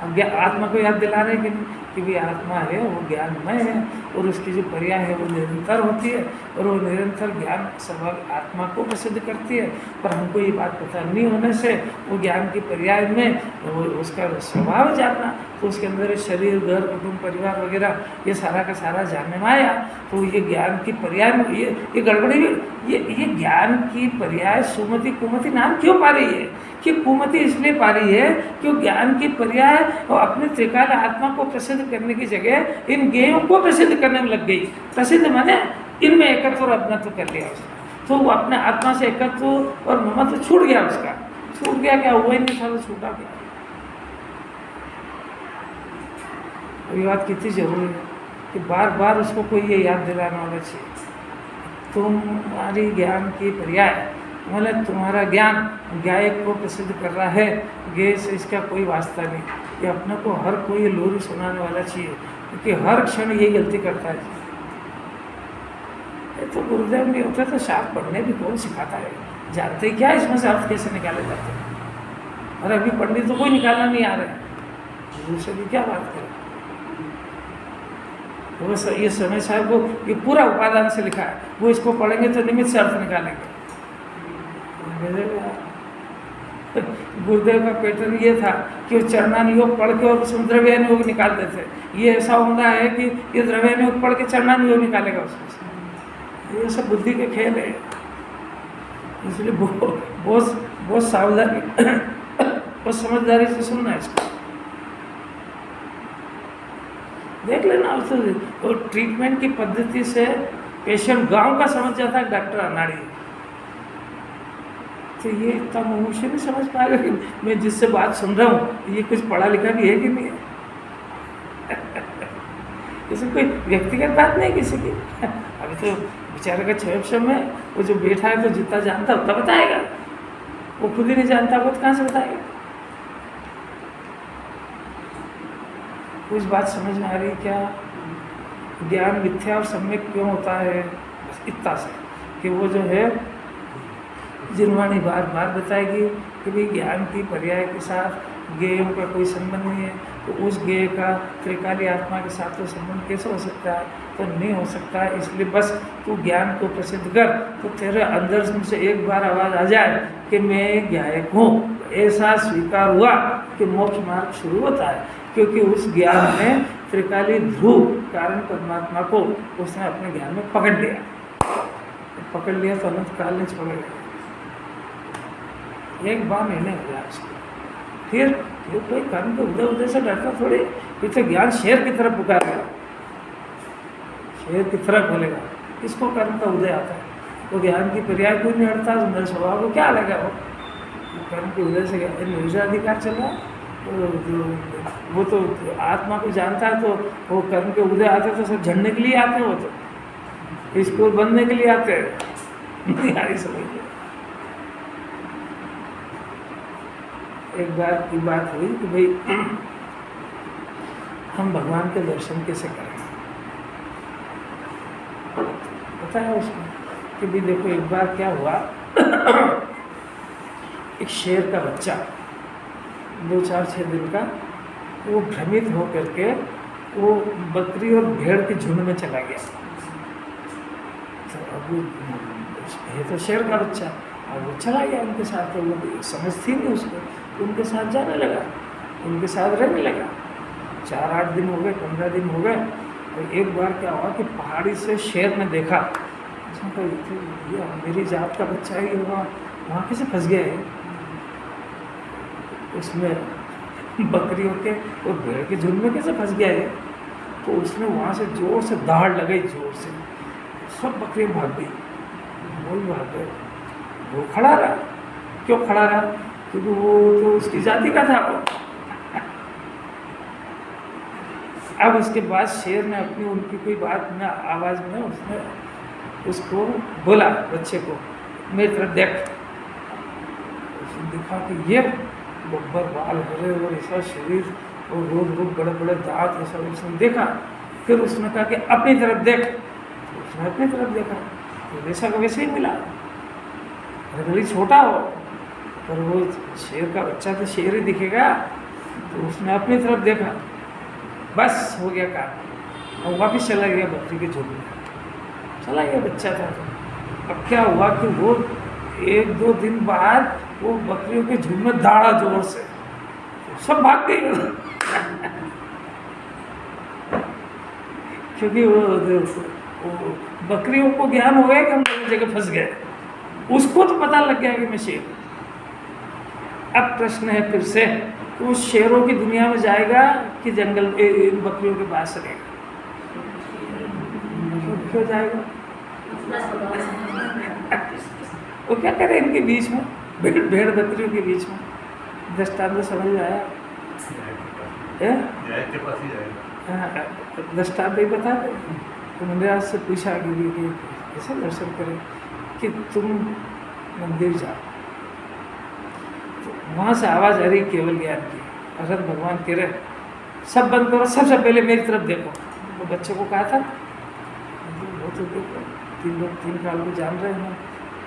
अब आत्मा को याद दिला रहे कि भी आत्मा है, वो ज्ञानमय है, और उसकी जो पर्याय है वो निरंतर होती है, और वो निरंतर ज्ञान स्वभाव आत्मा को प्रसिद्ध करती है। पर हमको ये बात पता नहीं होने से वो ज्ञान की पर्याय में वो उसका स्वभाव जानना, तो उसके अंदर शरीर, घर, कुटुंब, परिवार वगैरह ये सारा का सारा जानने में आया। तो ये ज्ञान की पर्याय में ये गड़बड़ी भी, ये ज्ञान की पर्याय सुमति कुमति नाम क्यों पा रही है? कि कुमति इसलिए पा रही है कि ज्ञान की पर्याय और अपने त्रिकाल आत्मा को प्रसिद्ध करने की जगह इन ज्ञेयों को प्रसिद्ध करने में लग गई। प्रसिद्ध माने इनमें एकत्व और अपनत्व कर लिया उसने, तो वो अपने आत्मा से एकत्व और ममत्व छूट गया उसका। छूट गया क्या? हुआ ही नहीं था, छूटा गया। ये बात कितनी जरूरी है कि बार बार उसको कोई ये याद दिलाना होना चाहिए, तुम्हारी ज्ञान की पर्याय मतलब तुम्हारा ज्ञान गायक को प्रसिद्ध कर रहा है, गेय से इसका कोई वास्ता नहीं। ये अपने को हर कोई लोरी सुनाने वाला चाहिए, क्योंकि हर क्षण ये गलती करता है। ये तो गुरुदेव नहीं होता तो शास्त्र पढ़ने भी कौन सिखाता है? जानते ही क्या इसमें से अर्थ कैसे निकाले जाते हैं? और अभी पंडित तो कोई निकालना नहीं आ रहा है, गुरु से भी क्या बात करें। वो ये समय साहब को ये पूरा उपादान से लिखा है, वो इसको पढ़ेंगे तो निमित्त से अर्थ निकालेंगे। गुरुदेव का पैटर्न ये था कि वो चरणान योग पढ़ के और उसमें द्रव्यान योग निकालते थे। ये ऐसा होता है कि ये द्रव्यान योग पढ़ के चरणान योग निकालेगा उसमें से। ये सब बुद्धि के खेल है, इसलिए बहुत सावधानी बहुत समझदारी से सुनना है इसको। देख लेना और ट्रीटमेंट की पद्धति से पेशेंट गांव का समझ जाता है, डॉक्टर अनाड़ी। तो ये इतना मुझसे नहीं समझ पाएगा कि मैं जिससे बात सुन रहा हूँ ये कुछ पढ़ा लिखा भी है कि नहीं है। इसमें कोई व्यक्तिगत बात नहीं किसी की। अभी तो बेचारे का क्षय में वो जो बैठा है तो जितना जानता उतना बताएगा, वो खुद ही नहीं जानता वो तो कहाँ से बताएगा? कुछ बात समझ में आ रही क्या? ज्ञान मिथ्या और सम्यक क्यों होता है? इतना से कि वो जो है जिनवाणी बार बार बताएगी कि भाई ज्ञान की पर्याय के साथ ज्ञेयों का कोई संबंध नहीं है, तो उस ज्ञेय का त्रिकाली आत्मा के साथ तो संबंध कैसे हो सकता है? तो नहीं हो सकता है। इसलिए बस तू ज्ञान को प्रसिद्ध कर, तो तेरे अंदर से एक बार आवाज़ आ जाए कि मैं ज्ञायक हूँ, ऐसा स्वीकार हुआ कि मोक्ष मार्ग शुरू होता है। क्योंकि उस ज्ञान में त्रिकाली ध्रुव कारण परमात्मा को उसने अपने ज्ञान में पकड़ लिया तो अनंत काल नहीं छोड़ेगा। एक बार निर्णय हो गया उसको, फिर कोई कर्म के उदय से डरता थोड़ी, फिर तो ज्ञान शेर की तरफ पुकारेगा, शेर की तरफ बोलेगा, इसको कर्म का उदय आता है। वो ज्ञान की पर्याय कोई नहीं हटता, मेरे स्वभाव को क्या लगेगा? वो कर्म के उदय से निवेशाधिकार चल रहा है, वो तो आत्मा को जानता है, तो वो कर्म के उदय आते तो सब झड़ने के लिए आते हैं, वो तो स्कूल बनने के लिए आते हैं। यारी समझिए। एक बार की बात हुई कि भाई हम भगवान के दर्शन कैसे करें? पता है उसमें कि भाई देखो एक बार क्या हुआ, एक शेर का बच्चा 2-4-6 दिन का, वो भ्रमित हो करके वो बकरी और भेड़ के झुंड में चला गया। तो अब ये तो शेर का बच्चा, और वो चला गया उनके साथ, तो वो समझती नहीं उसको, उनके साथ जाने लगा, उनके साथ रहने लगा। 4-8 दिन हो गए, 15 दिन हो गए। तो एक बार क्या हुआ कि पहाड़ी से शेर ने देखा, उसने कहा ये मेरी जात का बच्चा है, वहाँ कैसे फंस गया है? उसमें बकरियों के और भेड़ के झुंड में कैसे फंस गया ये? तो उसने वहाँ से जोर से दहाड़ लगाई, जोर से सब बकरियाँ भाग गई, वो भी भाग गए। वो खड़ा रहा। क्यों खड़ा रहा? क्योंकि वो तो उसकी जाति का था वो। अब उसके बाद शेर ने अपनी उनकी कोई बात न आवाज़ में उसने उसको बोला, बच्चे को, मेरी तरफ देख। उसने देखा कि ये बब्बर बाल हरे और ऐसा शरीर और रोग रोग बड़े बड़े दांत, ऐसा उसने देखा। फिर उसने कहा कि अपनी तरफ देख। तो उसने अपनी तरफ देखा तो वैसा का वैसे ही मिला। अरे भले छोटा हो पर वो शेर का बच्चा तो शेर ही दिखेगा। तो उसने अपनी तरफ देखा, बस हो गया काम, और वापस चला गया बकरी के झुंड में, चला गया। बच्चा था तो अब क्या हुआ कि वो 1-2 दिन बाद वो बकरियों के झुंड में दहाड़ा जोर से, तो सब भाग गए। क्योंकि वो बकरियों को ज्ञान हो गया कि हम दोनों जगह फंस गए। उसको तो पता लग गया कि मैं शेर हूँ। अब प्रश्न है फिर से, वो शेरों की दुनिया में जाएगा कि जंगल इन बकरियों के पास रहेगा? क्यों जाएगा? वो क्या करे इनके बीच में, भेड़ बकरियों के बीच में? दृष्टांत समझ में आया? दृष्टांत ही बता दे। तो मैंने आज से पूछा कि कैसे दर्शन करें कि तुम मंदिर जाओ, तो वहाँ से आवाज़ आ रही केवल ज्ञान की, अगर भगवान कह रहे सब बंद करो, सबसे पहले मेरी तरफ देखो। तो बच्चे को कहा था वो तो देखो, 3 लोग 3 काल को जान रहे हैं,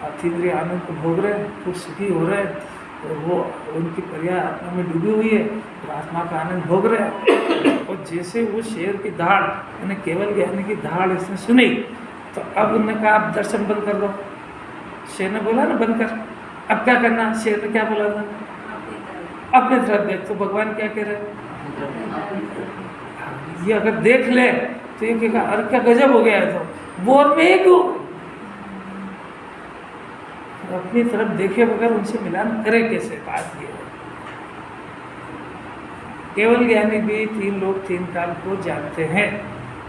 अतीन्द्रिय आनंद को भोग रहे हैं, खूब सुखी हो रहे हैं, और वो उनकी पर्या आत्मा में डूबी हुई है और आत्मा का आनंद भोग रहे हैं। और जैसे वो शेर की दहाड़, यानी केवल ज्ञानी की दहाड़ इसने सुनी, तो अब उन्होंने कहा आप दर्शन बंद कर दो। शेर ने बोला ना बंद कर, अब क्या करना? शेर ने क्या बोला था? अपने तरफ देख। तो भगवान क्या कह रहे हैं? ये अगर देख ले तो ये कहेगा अरे क्या गजब हो गया है, तो बोर में एक अपनी तरफ देखे बगैर उनसे मिलान करे कैसे? बात ये है। केवल ज्ञानी भी 3 लोग 3 काल को जानते हैं,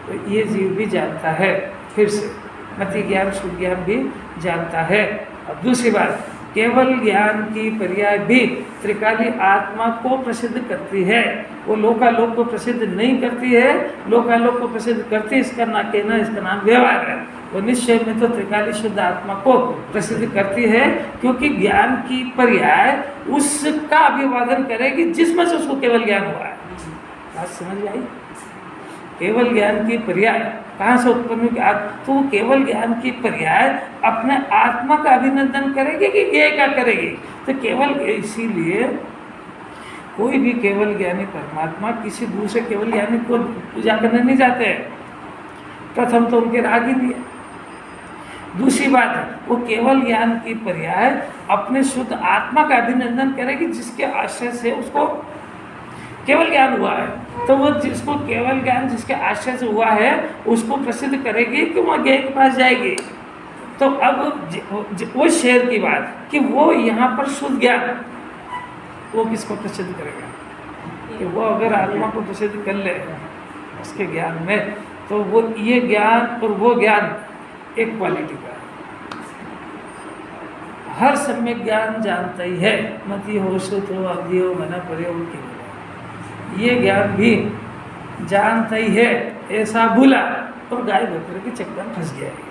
तो ये जीव भी जानता है। फिर से मति ज्ञान शुद्ध ज्ञान भी जानता है। और दूसरी बात, केवल ज्ञान की पर्याय भी त्रिकाली आत्मा को प्रसिद्ध करती है, वो लोकालोक को प्रसिद्ध नहीं करती है। लोकालोक को प्रसिद्ध करती है, इसका ना कहना, इसका नाम व्यवहार है। वो निश्चय में तो त्रिकाली शुद्ध आत्मा को प्रसिद्ध करती है, क्योंकि ज्ञान की पर्याय उसका अभिवादन करेगी जिसमें से उसको केवल ज्ञान हुआ है। बात समझ में आई? केवल ज्ञान की पर्याय कहाँ से उत्पन्न हुई? तो वो केवल ज्ञान की पर्याय अपने आत्मा का अभिनंदन करेगी कि ये क्या करेगी? तो केवल इसीलिए कोई भी केवल ज्ञानी परमात्मा किसी दूसरे केवल ज्ञानी को पूजा करने नहीं जाते हैं। प्रथम तो उनके राग ही नहीं है। दूसरी बात है, वो केवल ज्ञान की पर्याय अपने शुद्ध आत्मा का अभिनंदन करेगी जिसके आश्रय से उसको केवल ज्ञान हुआ है। तो वो जिसको केवल ज्ञान जिसके आश्रय से हुआ है उसको प्रसिद्ध करेगी कि वह ज्ञान के पास जाएगी। तो अब वो शेर की बात कि वो यहाँ पर शुद्ध ज्ञान वो किसको प्रसिद्ध करेगा? कि वो अगर आत्मा को प्रसिद्ध कर ले उसके ज्ञान में, तो वो ये ज्ञान और वो ज्ञान एक क्वालिटी का है। हर सम्यक ज्ञान जानता ही है, मति हो सुत हो अवधि हो मना परे हो की, ये ज्ञान भी जानता ही है, ऐसा भूला और गाय बकरे के चक्कर में फंस गया है।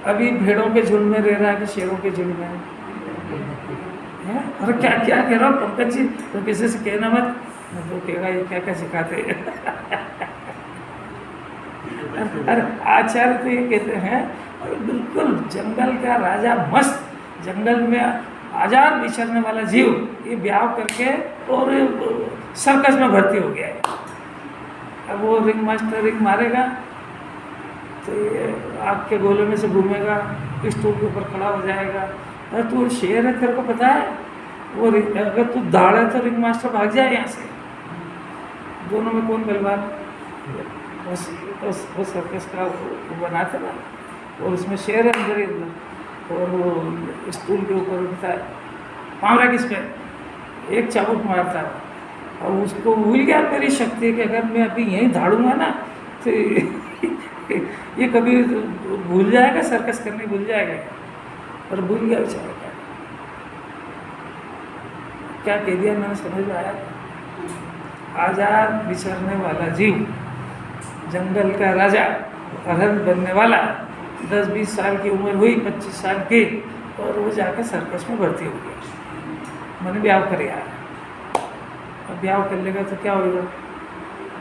अभी भेड़ों के झुंड में रह रहा है कि शेरों के झुंड में है? अरे क्या क्या कह रहा हूँ पंकज जी, तो किसी से कहना मत, तो कहेगा ये क्या क्या सिखाते हैं। अरे आचार्य तो ये कहते हैं बिल्कुल जंगल का राजा मस्त, जंगल में आजाद विचरने वाला जीव ये ब्याह करके और सर्कस में भर्ती हो गया है। अब वो रिंग मास्टर रिंग मारेगा तो ये आग के गोले में से घूमेगा, स्टूल के ऊपर खड़ा हो जाएगा। अरे तू शेर है, तेरे को पता है वो अगर तू दाड़ है तो रिंग मास्टर भाग जाए यहाँ से। दोनों में कौन बलवान? वो सर्कस का वो बनाते ना, और उसमें शेर है अंदर ही अंदर, और वो स्टूल के ऊपर उठता है। मारा किस पे? एक चाबुक मारता है और उसको भूल गया मेरी शक्ति कि अगर मैं अभी यहीं धाड़ूंगा ना तो ये कभी भूल जाएगा, सर्कस करने भूल जाएगा। और भूल गया बेचारा। क्या कह दिया मैंने समझ में आया? आज़ाद विचरने वाला जीव, जंगल का राजा, हरण बनने वाला, 10-20 साल की उम्र हुई, 25 साल की, और वो जाकर सर्कस में भर्ती हो गया। मैंने ब्याह कर यार, अब ब्याह कर लेगा तो क्या होगा?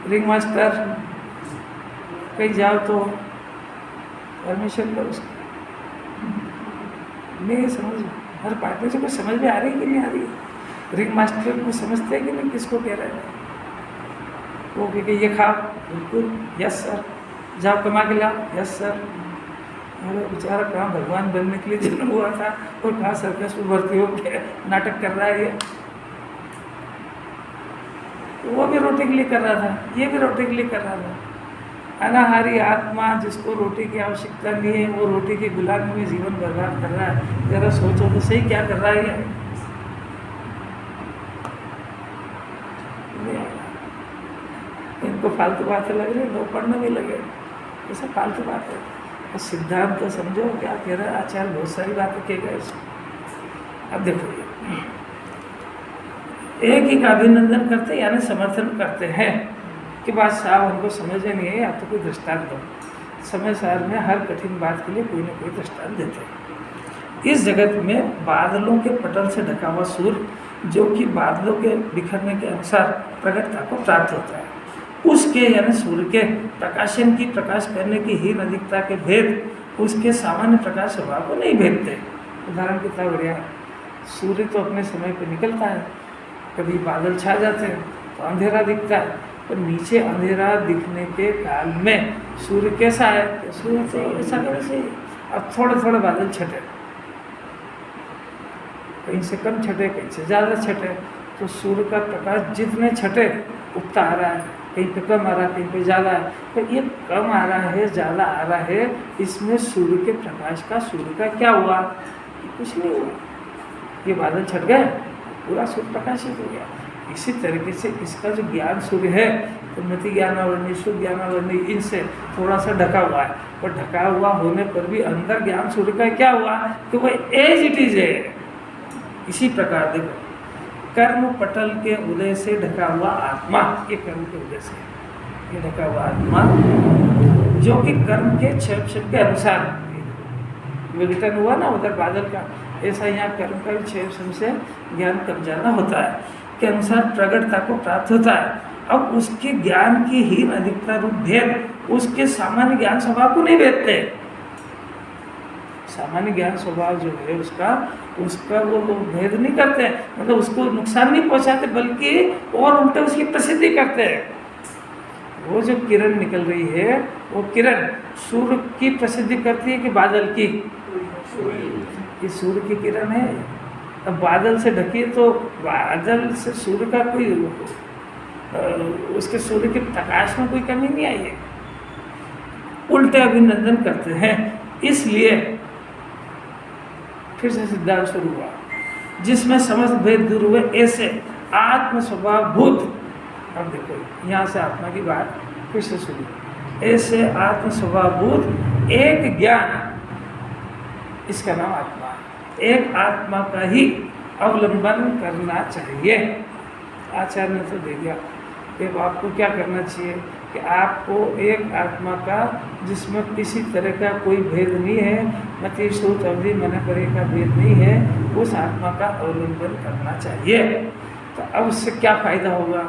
रिंग मास्टर कहीं जाओ तो परमिशन करो उसको। नहीं समझ, हर पार्टी से कुछ समझ में आ रही कि नहीं आ रही? रिंग मास्टर को समझते हैं कि नहीं किसको कह रहे हैं? वो कह ये खाओ, बिल्कुल यस सर, जाओ कमा के लाओ, यस सर। अरे बेचारा कहाँ भगवान बनने के लिए जन्म हुआ था और कहाँ सर्कस में भर्ती हो के नाटक कर रहा है ये। वो भी रोटी के लिए कर रहा था, ये भी रोटी के लिए कर रहा था। अनाहारी आत्मा जिसको रोटी की आवश्यकता नहीं है, वो रोटी की गुलामी में जीवन बर्बाद कर रहा है। जरा सोचो तो सही, क्या कर रहा है ये? इनको फालतू बातें लग रही, लोग पढ़ने भी लगे, ये सब फालतू बात है। और सिद्धांत तो समझो क्या कह रहा है आचार्य, बहुत सारी बातें कह गए इसमें। अब देखो एक ही का अभिनंदन करते यानी समर्थन करते हैं कि बात साहब हमको समझ में नहीं है, या तो कोई दृष्टांत दो। समय सार में हर कठिन बात के लिए कोई ना कोई दृष्टांत देते हैं। इस जगत में बादलों के पटल से ढका हुआ सूर्य जो कि बादलों के बिखरने के अनुसार प्रकटता को प्राप्त होता है, उसके यानी सूर्य के प्रकाशन की, प्रकाश करने की हीन अधिकता के भेद उसके सामान्य प्रकाश स्वभाव को नहीं भेदते। उदाहरण कितना बढ़िया है, सूर्य तो अपने समय पर निकलता है, कभी बादल छा जाते हैं तो अंधेरा दिखता है, पर नीचे अंधेरा दिखने के काल में सूर्य कैसा है? सूर्य तो ऐसा कैसे ही, अब थोड़े थोड़े बादल छटे, कहीं से कम छटे, कहीं से ज़्यादा छटे, तो सूर्य का प्रकाश जितने छटे उगता आ रहा है, कहीं पे कम आ रहा है, कहीं पे ज़्यादा है। तो ये कम आ रहा है, ज़्यादा आ रहा है, इसमें सूर्य के प्रकाश का, सूर्य का क्या हुआ? कुछ नहीं हुआ। ये बादल छट गए, पूरा सूर्य प्रकाशित हो गया। इसी तरीके से इसका जो ज्ञान सूर्य है, उन्नति ज्ञानावरणी, शुद्ध ज्ञानावरणी, इनसे थोड़ा सा ढका हुआ है, पर ढका हुआ होने पर भी अंदर ज्ञान सूर्य का क्या हुआ कि वो एज इट इज है। इसी प्रकार देखो, कर्म पटल के उदय से ढका हुआ आत्मा, ये कर्म के उदय से ये ढका हुआ आत्मा जो कि कर्म के क्षय के अनुसार विघटन हुआ ना उधर बादल का, ऐसा यहाँ कर्म का क्षय से ज्ञान कब जाना होता है के अनुसार प्रगटता को प्राप्त होता है। अब उसके ज्ञान की हीन अधिकता रूप भेद उसके सामान्य ज्ञान स्वभाव को नहीं भेदते। सामान्य ज्ञान स्वभाव जो है उसका वो भेद नहीं करते, मतलब उसको नुकसान नहीं पहुंचाते, बल्कि और उल्टे उसकी प्रसिद्धि करते हैं। वो जो किरण निकल रही है, वो किरण सूर्य की प्रसिद्धि करती है कि बादल की? ये सूर्य की किरण है। अब बादल से ढकी तो बादल से सूर्य का कोई उसके सूर्य के प्रकाश में कोई कमी नहीं आई है, उल्टे अभिनंदन करते हैं। इसलिए फिर से सिद्धांत शुरू हुआ, जिसमें समस्त भेद दूर हुए, ऐसे आत्म स्वभाव भूत। अब देखो यहाँ से आत्मा की बात फिर से शुरू, ऐसे आत्म स्वभाव भूत एक ज्ञान, इसका नाम आत्मा, एक आत्मा का ही अवलंबन करना चाहिए। आचार्य ने तो दे दिया कि आपको क्या करना चाहिए कि आपको एक आत्मा का जिसमें किसी तरह का कोई भेद नहीं है, मति श्रुत अवधि मन परे का भेद नहीं है, उस आत्मा का अवलंबन करना चाहिए। तो अब उससे क्या फ़ायदा होगा?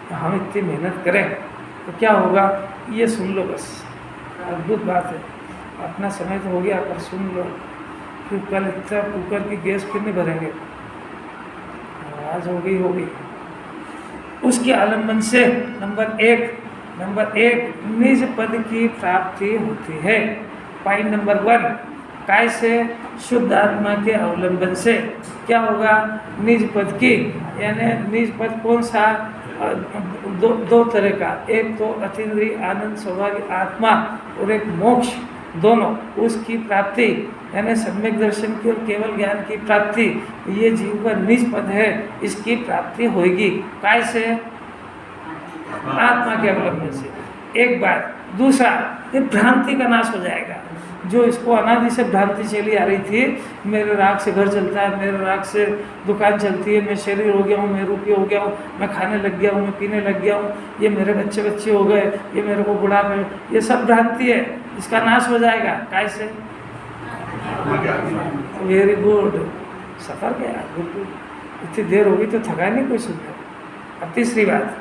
तो हम इतनी मेहनत करें तो क्या होगा? ये सुन लो बस, अद्भुत बात है। अपना समय तो हो गया, पर सुन लो, फिर कल इतना कुकर की गैस फिर नहीं भरेंगे, आज हो गई। उसके आलम्बन से नंबर एक निज पद की प्राप्ति होती है। पॉइंट नंबर 1, काय से? शुद्ध आत्मा के अवलंबन से क्या होगा? निज पद की, यानी निज पद कौन सा? दो तरह का, एक तो अतीन्द्रिय आनंद स्वभाव आत्मा और एक मोक्ष। दोनों उसकी प्राप्ति यानी सम्यक दर्शन की और केवल ज्ञान की प्राप्ति, ये जीव का निज पद है, इसकी प्राप्ति होगी कैसे? आत्मा के अवलंबन से। एक बात। दूसरा, ये भ्रांति का नाश हो जाएगा। जो इसको अनादि से भ्रांति चली आ रही थी, मेरे राग से घर चलता है, मेरे राग से दुकान चलती है, मैं शरीर हो गया हूँ, मैं रूपी हो गया हूँ, मैं खाने लग गया हूँ, मैं पीने लग गया हूँ, ये मेरे बच्चे हो गए, ये मेरे को बुढ़ापे, ये सब भ्रांति है, इसका नाश हो जाएगा कैसे? वेरी गुड, सफर गया बिल्कुल। इतनी देर होगी तो थका नहीं कोई सुन। अब तीसरी बात,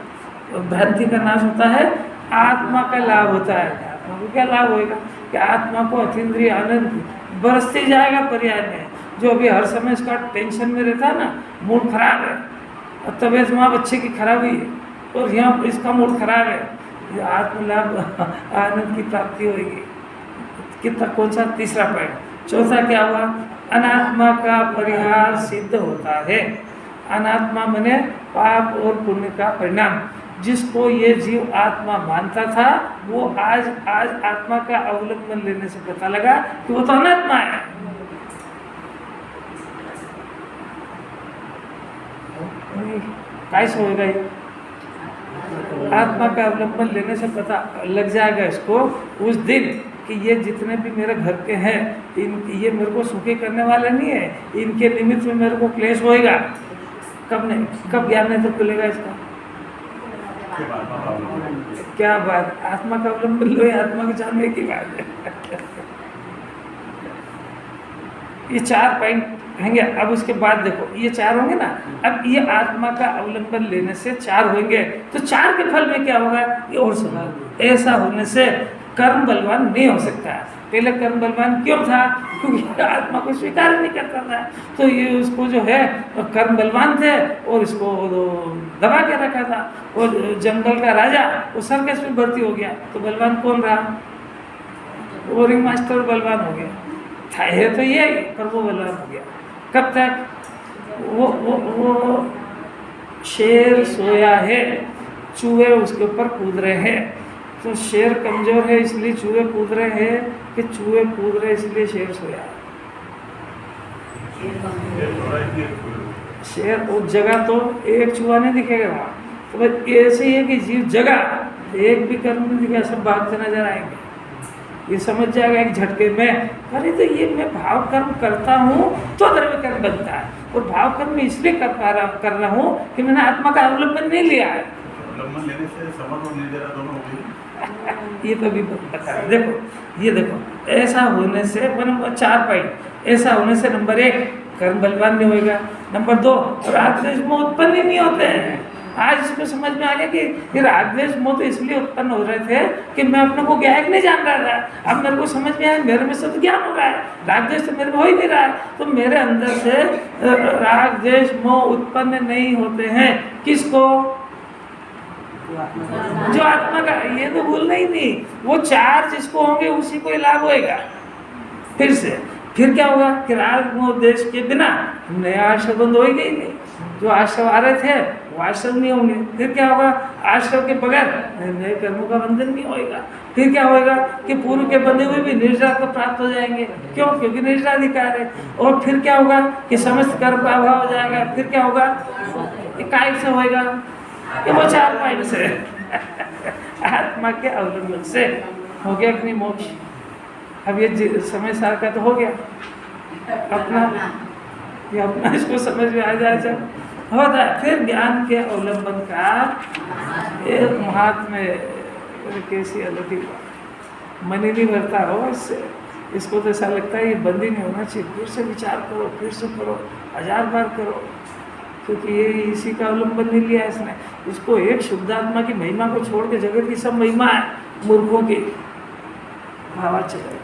भ्रांति का नाश होता है, आत्मा का लाभ होता है। आत्मा को क्या लाभ होएगा कि आत्मा को अतीन्द्रिय आनंद बरसते जाएगा पर्याय में। जो अभी हर समय इसका टेंशन में रहता है ना, मूड खराब है और तबीयत वहाँ बच्चे की खराबी है और यहाँ इसका मूड खराब है, ये आत्मलाभ आनंद की प्राप्ति होगी। कितना, कौन सा? तीसरा पॉइंट। चौथा क्या हुआ? अनात्मा का परिहार सिद्ध होता है। अनात्मा माने पाप और पुण्य का परिणाम। जिसको ये जीव आत्मा मानता था, वो आज आत्मा का अवलंबन लेने से पता लगा कि वो तो अनात्मा है। कैसे होगा ये? आत्मा का अवलंबन लेने से पता लग जाएगा इसको उस दिन कि ये जितने भी मेरे घर के हैं, ये मेरे को सुखी करने वाले नहीं है, इनके निमित्त में मेरे को क्लेश होएगा। कब नहीं, कब ज्ञान नहीं तो खुलेगा इसका? क्या बात, आत्मा का अवलंबन लो, आत्मा को जानने की बात है। ये 4 पॉइंट होंगे। अब उसके बाद देखो, ये 4 होंगे ना, अब ये आत्मा का अवलंबन लेने से 4 होंगे, तो 4 के फल में क्या होगा ये और सुना। ऐसा होने से कर्म बलवान नहीं हो सकता। पहले कर्म बलवान क्यों था? क्योंकि आत्मा को स्वीकार नहीं करता था, तो ये उसको जो है कर्म बलवान थे और इसको दबा के रखा था। और जंगल का राजा वो सर्कस में भर्ती हो गया, तो बलवान कौन रहा? वो रिंग मास्टर बलवान हो गया था, है तो ये, पर वो बलवान हो गया। कब तक? वो शेर सोया है, चूहे उसके ऊपर कूद रहे हैं, तो शेर कमजोर है इसलिए चूहे कूद रहे हैं, कि चूहे कूद रहे इसलिए शेर सोया। शेर उस जगह तो एक चूहा नहीं दिखेगा वहाँ, तो बस ऐसे ही है कि जीव जगह एक भी कर्म नहीं दिखेगा, सब भागते नजर आएंगे। ये समझ जाएगा एक झटके में, अरे तो ये मैं भाव कर्म करता हूँ तो द्रव्य कर्म बनता है, और भाव कर्म इसलिए कर रहा हूँ कि मैंने आत्मा का अवलंबन नहीं लिया है। अवलंबन लेने से समझ और निर्जरा दोनों हो गई। ये तो भी पता है। देखो ये देखो, ऐसा होने से 4 पॉइंट। ऐसा होने से नंबर 1 कर्म बलवान नहीं होएगा, नंबर 2 राग द्वेष मोह उत्पन्न ही नहीं होते हैं। आज इसको समझ में आ गया कि ये राग द्वेष मोह तो इसलिए उत्पन्न हो रहे थे कि मैं अपने को ज्ञान नहीं जान रहा था। अब मेरे को समझ में आया मेरे में से तो ज्ञान हो रहा है, राग द्वेष तो मेरे में हो ही नहीं रहा है, तो मेरे अंदर से राग द्वेष मोह उत्पन्न नहीं होते हैं। किसको? जो आत्मा का। ये तो भूलना ही नहीं, वो 4 जिसको होंगे उसी को लाभ होएगा। फिर क्या होगा कि राग मोह द्वेष के बिना नया आश्रय बंद होएगा ही नहीं। जो आश्रय आ रहे थे वो आश्रय नहीं होंगे। फिर क्या होगा? आश्रय के बगैर नए कर्मों का बंधन नहीं होएगा। फिर क्या होएगा कि पूर्व के बंधे हुए भी निर्जरा को प्राप्त हो जाएंगे। क्यों? क्योंकि निर्जराधिकार है। और फिर क्या होगा कि समस्त कर्म का अभाव हो जाएगा। फिर क्या होगा? काय से होएगा कि वो 4 पॉइंट से आत्मा के अवलंबन से हो गया कि नहीं मोक्ष। अब ये समय सार का तो हो गया अपना, ये अपना इसको समझ में आ जाए जब होता है। फिर ज्ञान के अवलंबन का एक महात्म्य कैसी अलौकिक मन ही नहीं भरता हो इससे। इसको तो ऐसा लगता है ये बंद ही नहीं होना चाहिए। फिर से विचार करो, फिर से करो, 1000 बार करो, क्योंकि ये इसी का अवलंबन नहीं लिया इसने। इसको एक शुद्धात्मा की महिमा को छोड़ के जगत की सब महिमा है मूर्खों की। आवाज चलेगा।